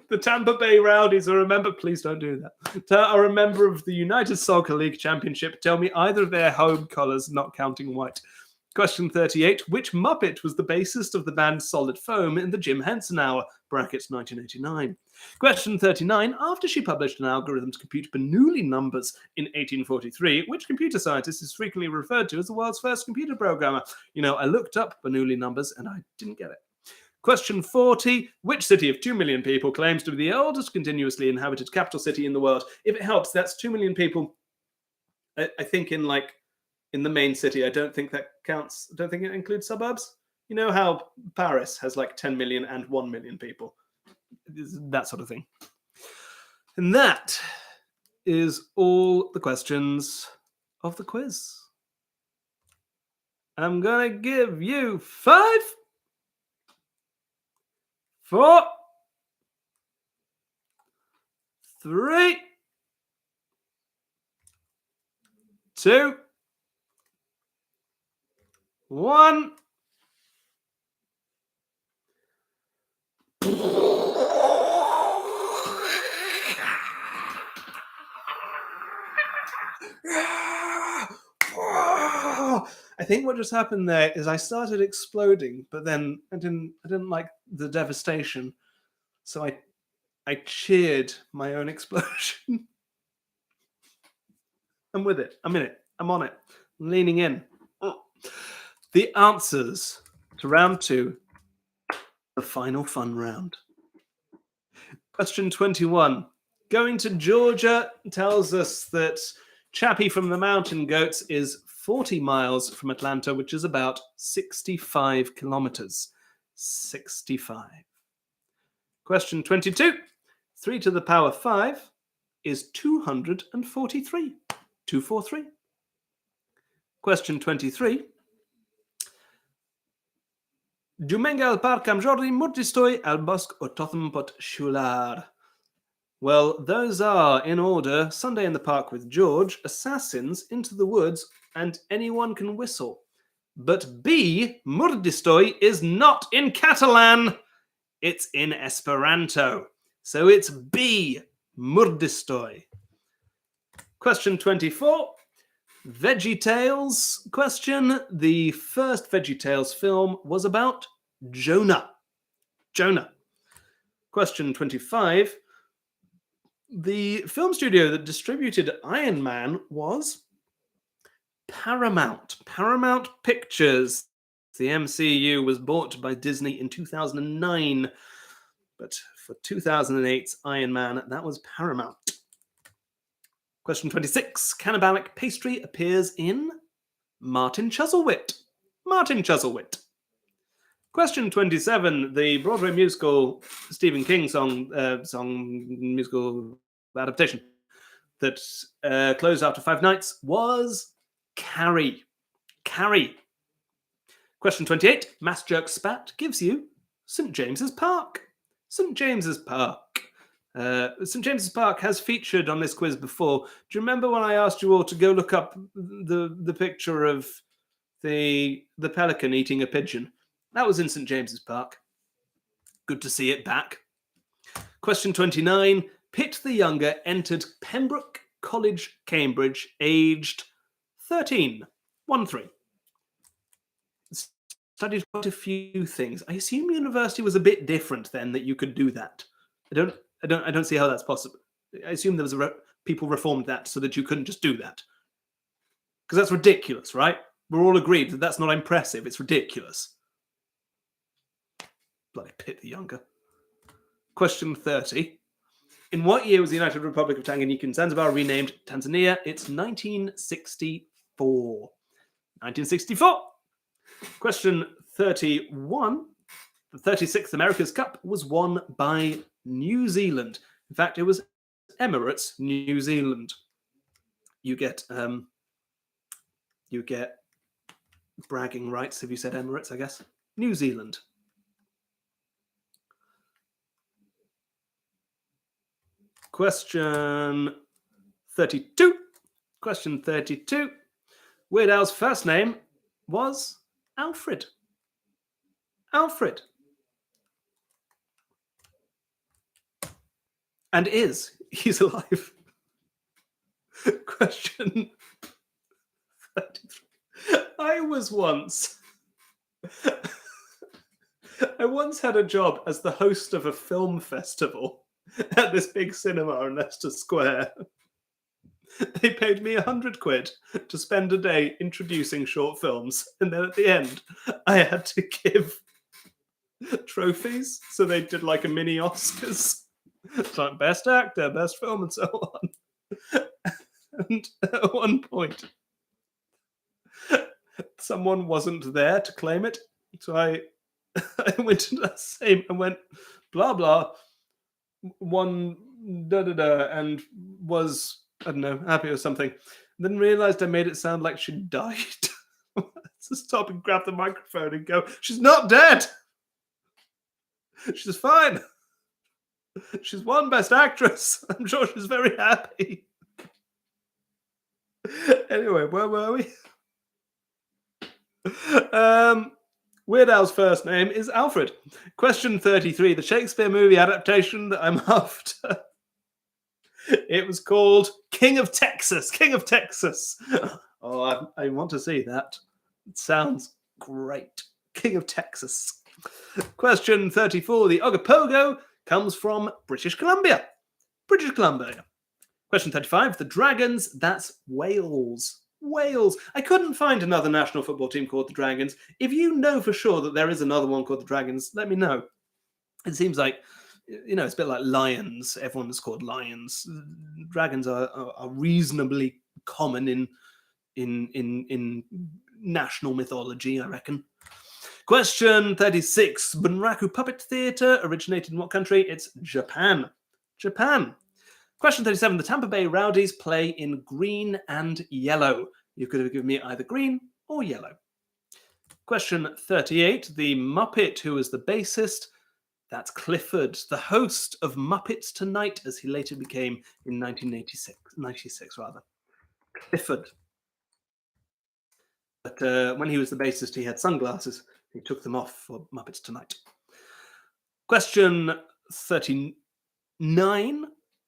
The Tampa Bay Rowdies are a member... Please don't do that. Are a member of the United Soccer League Championship. Tell me either of their home colours, not counting white. Question 38. Which Muppet was the bassist of the band Solid Foam in the Jim Henson Hour, brackets 1989? Question 39. After she published an algorithm to compute Bernoulli numbers in 1843, which computer scientist is frequently referred to as the world's first computer programmer? You know, I looked up Bernoulli numbers and I didn't get it. Question 40. Which city of 2 million people claims to be the oldest continuously inhabited capital city in the world? If it helps, that's 2 million people, I think, in the main city. I don't think that counts. I don't think it includes suburbs. You know how Paris has like 10 million and 1 million people. That sort of thing. And that is all the questions of the quiz. I'm going to give you 5, 4, 3, 2, 1. I think what just happened there is I started exploding, but then I didn't like the devastation, so I cheered my own explosion. I'm with it. I'm in it. I'm on it. I'm leaning in. The answers to round 2, the final fun round. Question 21. Going to Georgia tells us that Chappie from the Mountain Goats is 40 miles from Atlanta, which is about 65 kilometers. 65. Question 22. 3 to the power 5 is 243. 243. Question 23. Diumenge al parc am Jordi murdistoi al bosc o Totham pot shular. Well, those are, in order, Sunday in the Park with George, Assassins, Into the Woods, and Anyone Can Whistle. But B, murdistoi, is not in Catalan. It's in Esperanto. So it's B, murdistoi. Question 24. Veggietales question. The first Veggietales film was about Jonah. Jonah. Question 25. The film studio that distributed Iron Man was Paramount. Paramount Pictures. The MCU was bought by Disney in 2009. But for 2008's Iron Man, that was Paramount. Question 26. Cannibalic pastry appears in Martin Chuzzlewit. Martin Chuzzlewit. Question 27. The Broadway musical Stephen King song musical adaptation that closed after 5 nights was Carrie. Carrie. Question 28. Mass Jerk Spat gives you St. James's Park. St. James's Park. St. James's Park has featured on this quiz before. Do you remember when I asked you all to go look up the picture of the pelican eating a pigeon? That was in St. James's Park. Good to see it back. Question 29. Pitt the Younger entered Pembroke College, Cambridge, aged 13. 1-3. Studied quite a few things. I assume university was a bit different then, that you could do that. I don't see how that's possible. I assume there was people reformed that so that you couldn't just do that. Because that's ridiculous, right? We're all agreed that that's not impressive. It's ridiculous. Bloody Pitt the Younger. Question 30. In what year was the United Republic of Tanganyika and Zanzibar renamed Tanzania? It's 1964. 1964. Question 31. The 36th America's Cup was won by New Zealand. In fact, it was Emirates, New Zealand. You get bragging rights if you said Emirates, I guess. New Zealand. Question 32. Question 32. Weird Al's first name was Alfred. Alfred. And is. He's alive. Question 33. I was once... I once had a job as the host of a film festival at this big cinema in Leicester Square. They paid me £100 to spend a day introducing short films, and then at the end, I had to give trophies. So they did like a mini Oscars, it's like best actor, best film, and so on. And at one point, someone wasn't there to claim it, so I went to the same and went blah blah, one da da da, and was, I don't know, happy or something. Then realized I made it sound like she died. So stop and grab the microphone and go, she's not dead. She's fine. She's won Best Actress. I'm sure she's very happy. Anyway, where were we? Weird Al's first name is Alfred. Question 33. The Shakespeare movie adaptation that I'm after. It was called King of Texas. King of Texas. Oh, I want to see that. It sounds great. King of Texas. Question 34. The Ogopogo comes from British Columbia. British Columbia. Question 35. The Dragons, that's Wales. Wales. I couldn't find another national football team called the Dragons. If you know for sure that there is another one called the Dragons, let me know. It seems like, you know, it's a bit like lions. Everyone's called lions. Dragons are reasonably common in national mythology, I reckon. Question 36. Bunraku Puppet Theatre originated in what country? It's Japan. Japan. Question 37. The Tampa Bay Rowdies play in green and yellow. You could have given me either green or yellow. Question 38. The Muppet who was the bassist, that's Clifford, the host of Muppets Tonight, as he later became in 1996 rather. Clifford. But when he was the bassist, he had sunglasses. He took them off for Muppets Tonight. Question 39.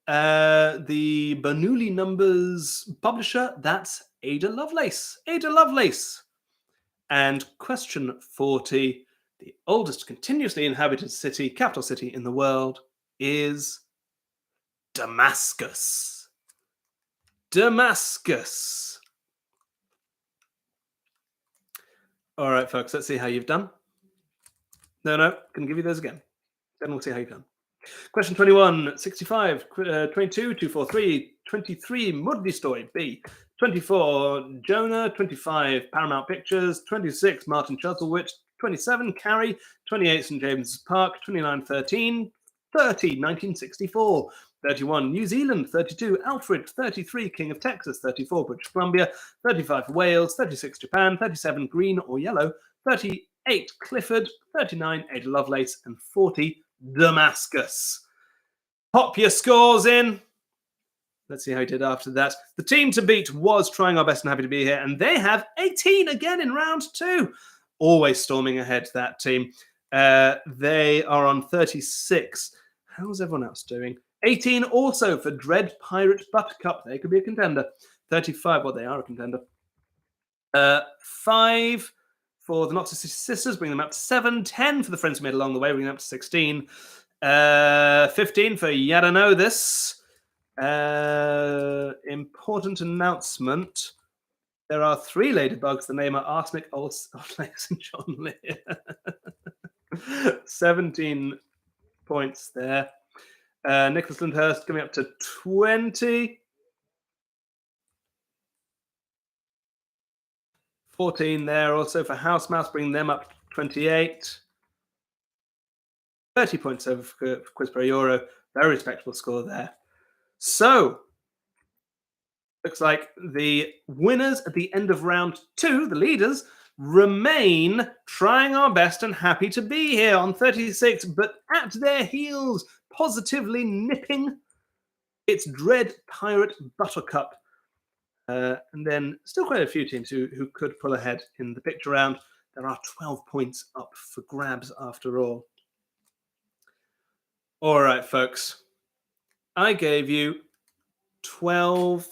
The Bernoulli Numbers publisher, that's Ada Lovelace. Ada Lovelace. And question 40. The oldest continuously inhabited city, capital city in the world, is Damascus. Damascus. All right, folks, let's see how you've done. No, can give you those again. Then we'll see how you've done. Question 21, 65, 22, 243, 23, Muddy Story, B. 24, Jonah, 25, Paramount Pictures, 26, Martin Chuzzlewit, 27, Carrie, 28, St. James's Park, 29, 13, 30, 1964, 31, New Zealand, 32, Alfred, 33, King of Texas, 34, British Columbia, 35, Wales, 36, Japan, 37, green or yellow, 38, Clifford, 39, Ada Lovelace, and 40, Damascus. Pop your scores in. Let's see how he did after that. The team to beat was Trying Our Best and Happy to Be Here, and they have 18 again in round 2. Always storming ahead, that team. They are on 36. How's everyone else doing? 18 also for Dread Pirate Buttercup. They could be a contender. 35, well, they are a contender. 5 for the Not So Sisters, bring them up to 7. 10 for the Friends We Made Along the Way, bring them up to 16. 15 for You Don't Know This. Important announcement. There are 3 ladybugs. The name are Arsenic, Old Legs, and John Lear. 17 points there. Nicholas Lyndhurst coming up to 20. 14 there also for House Mouse, bringing them up to 28. 30 points over for Quiz Pro Euro. Very respectable score there. So, looks like the winners at the end of round 2, the leaders, remain Trying Our Best and Happy to Be Here on 36, but at their heels, positively nipping, it's Dread Pirate Buttercup. And then still quite a few teams who could pull ahead in the picture round. There are 12 points up for grabs after all. All right, folks. I gave you 12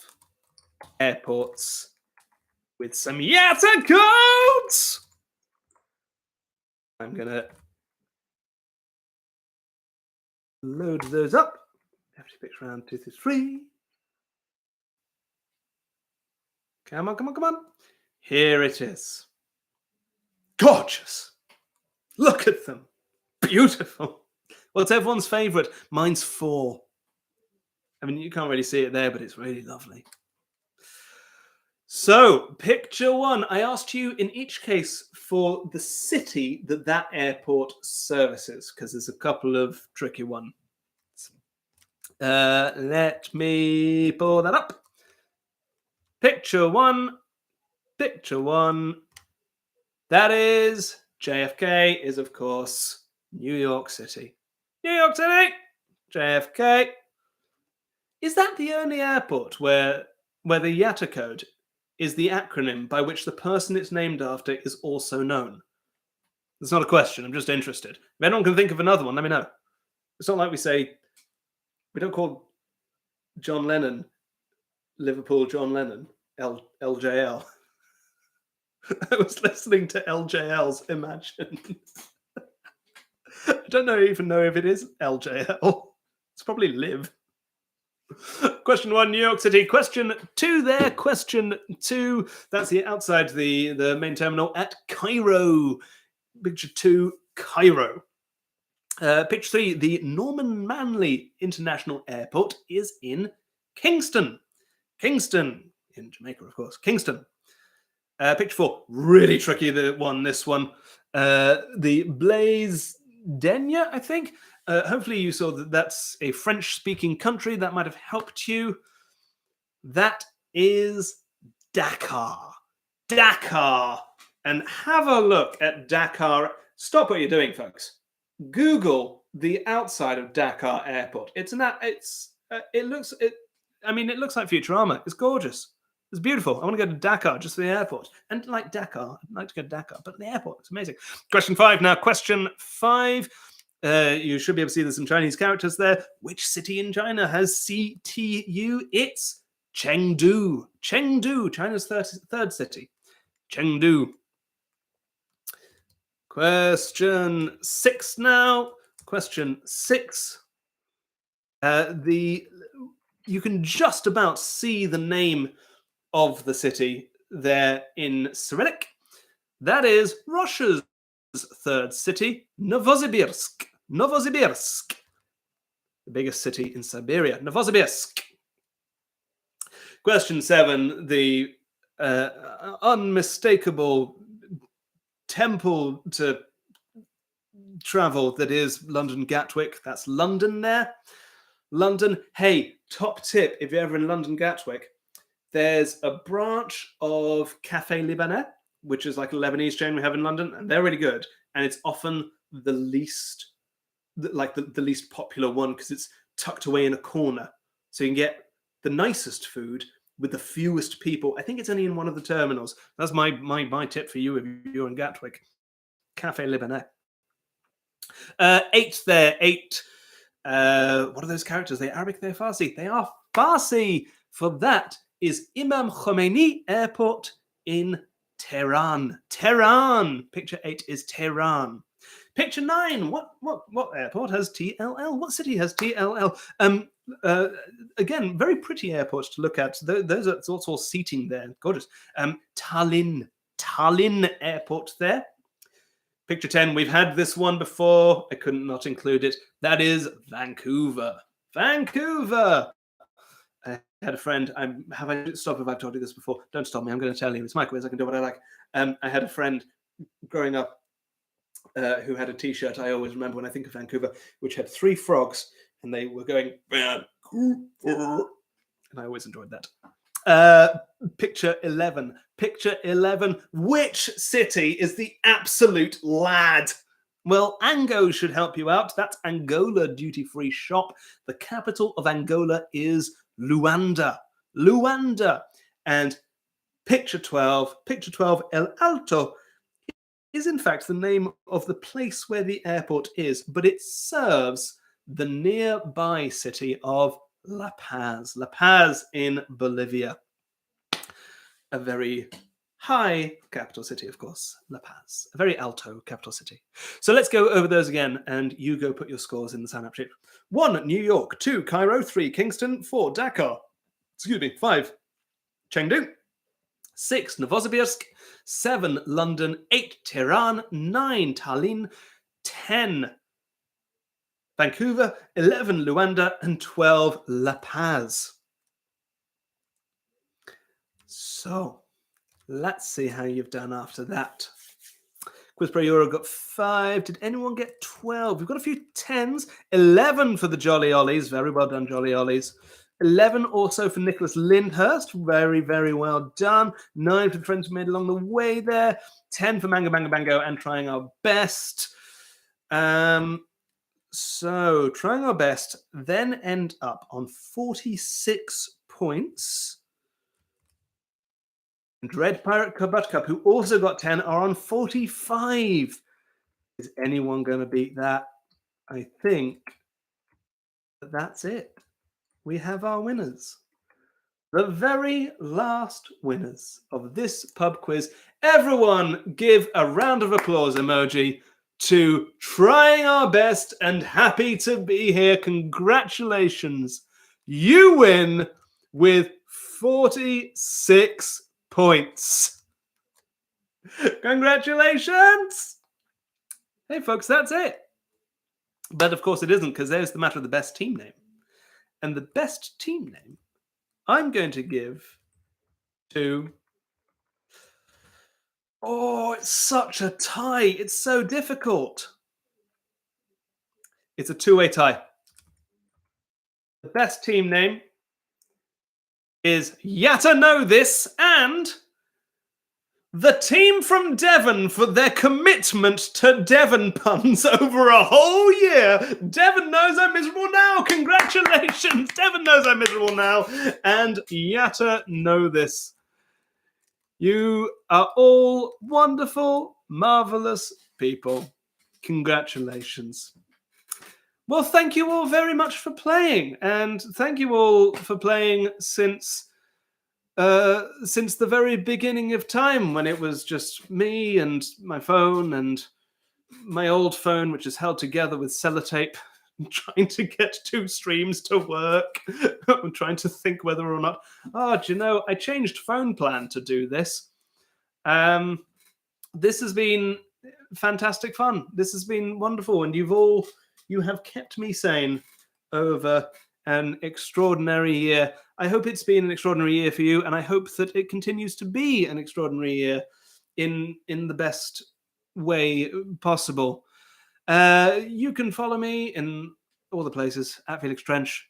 airports with some yatta codes. I'm going to load those up. Empty picture round 2 through 3. Come on, come on, come on. Here it is. Gorgeous. Look at them. Beautiful. What's everyone's favourite? Mine's 4. I mean, you can't really see it there, but it's really lovely. So, picture 1. I asked you in each case for the city that airport services, because there's a couple of tricky ones. Let me pull that up. Picture 1. Picture 1. That is JFK is, of course, New York City. New York City! JFK. Is that the only airport where the Yatta code is the acronym by which the person it's named after is also known? It's not a question. I'm just interested. If anyone can think of another one, let me know. It's not like we don't call John Lennon Liverpool John Lennon, LJL. I was listening to LJL's Imagine. I don't even know if it is LJL. It's probably Liv. Question 1, New York City. Question 2 there. Question 2. That's outside the main terminal at Cairo. Picture 2, Cairo. Picture 3, the Norman Manley International Airport is in Kingston. Kingston. In Jamaica, of course. Kingston. Picture 4, really tricky this one. The Blaise Denia, I think. Hopefully you saw that's a French-speaking country. That might have helped you. That is Dakar. Dakar. And have a look at Dakar. Stop what you're doing, folks. Google the outside of Dakar Airport. It looks like Futurama. It's gorgeous. It's beautiful. I want to go to Dakar, just for the airport. And like Dakar, I'd like to go to Dakar, but the airport, it's amazing. Question 5 now. Question 5. You should be able to see there's some Chinese characters there. Which city in China has CTU? It's Chengdu. Chengdu, China's third city. Chengdu. Question 6 now. Question 6. You can just about see the name of the city there in Cyrillic. That is Russia's third city, Novosibirsk. Novosibirsk. The biggest city in Siberia, Novosibirsk. Question 7, the unmistakable temple to travel that is London Gatwick. That's London there. London. Hey, top tip, if you're ever in London Gatwick, there's a branch of Café Libanais, which is like a Lebanese chain we have in London, and they're really good. And it's often the least popular one because it's tucked away in a corner. So you can get the nicest food with the fewest people. I think it's only in one of the terminals. That's my tip for you if you're in Gatwick. Café Libanais. 8 there. 8. What are those characters? They're Arabic, they're Farsi. They are Farsi. For that is Imam Khomeini Airport in Tehran. Tehran. Picture 8 is Tehran. Picture 9. What airport has TLL? What city has TLL? Again, very pretty airports to look at. Those are all seating there. Gorgeous. Tallinn Airport there. Picture 10. We've had this one before. I couldn't not include it. That is Vancouver. Vancouver. I had a friend. Stop if I've told you this before. Don't stop me. I'm going to tell you. It's my quiz. I can do what I like. I had a friend growing up who had a T-shirt I always remember when I think of Vancouver, which had 3 frogs, and they were going Vancouver, and I always enjoyed that. Picture 11. Picture 11. Which city is the absolute lad? Well, Ango should help you out. That's Angola duty-free shop. The capital of Angola is Luanda. Luanda. And picture 12, El Alto, is in fact the name of the place where the airport is, but it serves the nearby city of La Paz. La Paz in Bolivia. A very high capital city, of course, La Paz, a very alto capital city. So let's go over those again, and you go put your scores in the sign-up sheet. 1, New York. 2, Cairo. 3, Kingston. 4, Dakar. 5, Chengdu. 6, Novosibirsk. 7, London. 8, Tehran. 9, Tallinn. 10, Vancouver. 11, Luanda. And 12, La Paz. So let's see how you've done after that. Quiz Pro Euro got 5. Did anyone get 12? We've got a few 10s. 11 for the Jolly Ollies. Very well done, Jolly Ollies. 11 also for Nicholas Lyndhurst. Very, very well done. 9 for the friends we made along the way there. 10 for Mango Mango Mango and Trying Our Best. So Trying Our Best then end up on 46 points. And Red Pirate Buttercup, who also got 10, are on 45. Is anyone going to beat that? I think that's it. We have our winners. The very last winners of this pub quiz. Everyone give a round of applause emoji to Trying Our Best and Happy to Be Here. Congratulations. You win with 46 points. Congratulations. Hey, folks, that's it. But of course it isn't, because there's the matter of the best team name. And the best team name I'm going to give to... Oh, it's such a tie. It's so difficult. It's a two-way tie. The best team name is Yatta Know This and the team from Devon for their commitment to Devon puns over a whole year. Devon Knows I'm Miserable Now. Congratulations. Devon Knows I'm Miserable Now. And Yatta Know This. You are all wonderful, marvelous people. Congratulations. Well, thank you all very much for playing. And thank you all for playing since the very beginning of time, when it was just me and my phone and my old phone, which is held together with sellotape, trying to get 2 streams to work. I'm trying to think whether or not, do you know, I changed phone plan to do this. This has been fantastic fun. This has been wonderful, and you have kept me sane over an extraordinary year. I hope it's been an extraordinary year for you, and I hope that it continues to be an extraordinary year in the best way possible. You can follow me in all the places at Felix Trench,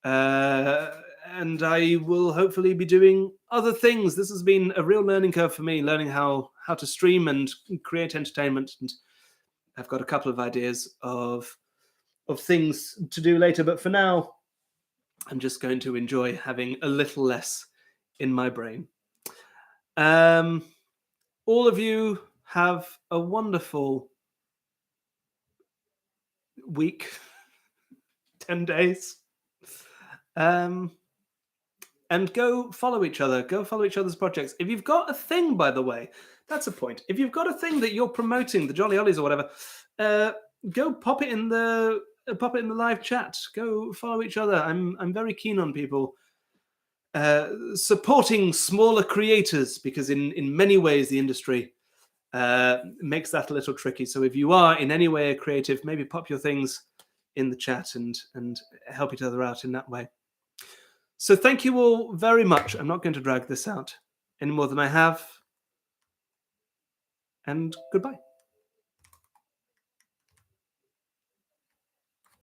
and I will hopefully be doing other things. This has been a real learning curve for me, learning how to stream and create entertainment, and I've got a couple of ideas of things to do later, but for now, I'm just going to enjoy having a little less in my brain. All of you have a wonderful week, 10 days. And go follow each other. Go follow each other's projects. If you've got a thing, by the way, that's a point. If you've got a thing that you're promoting, the Jolly Ollies or whatever, go pop it in the live chat. Go follow each other. I'm very keen on people supporting smaller creators, because in many ways the industry makes that a little tricky. So if you are in any way a creative, maybe pop your things in the chat and help each other out in that way. So thank you all very much. I'm not going to drag this out any more than I have. And goodbye.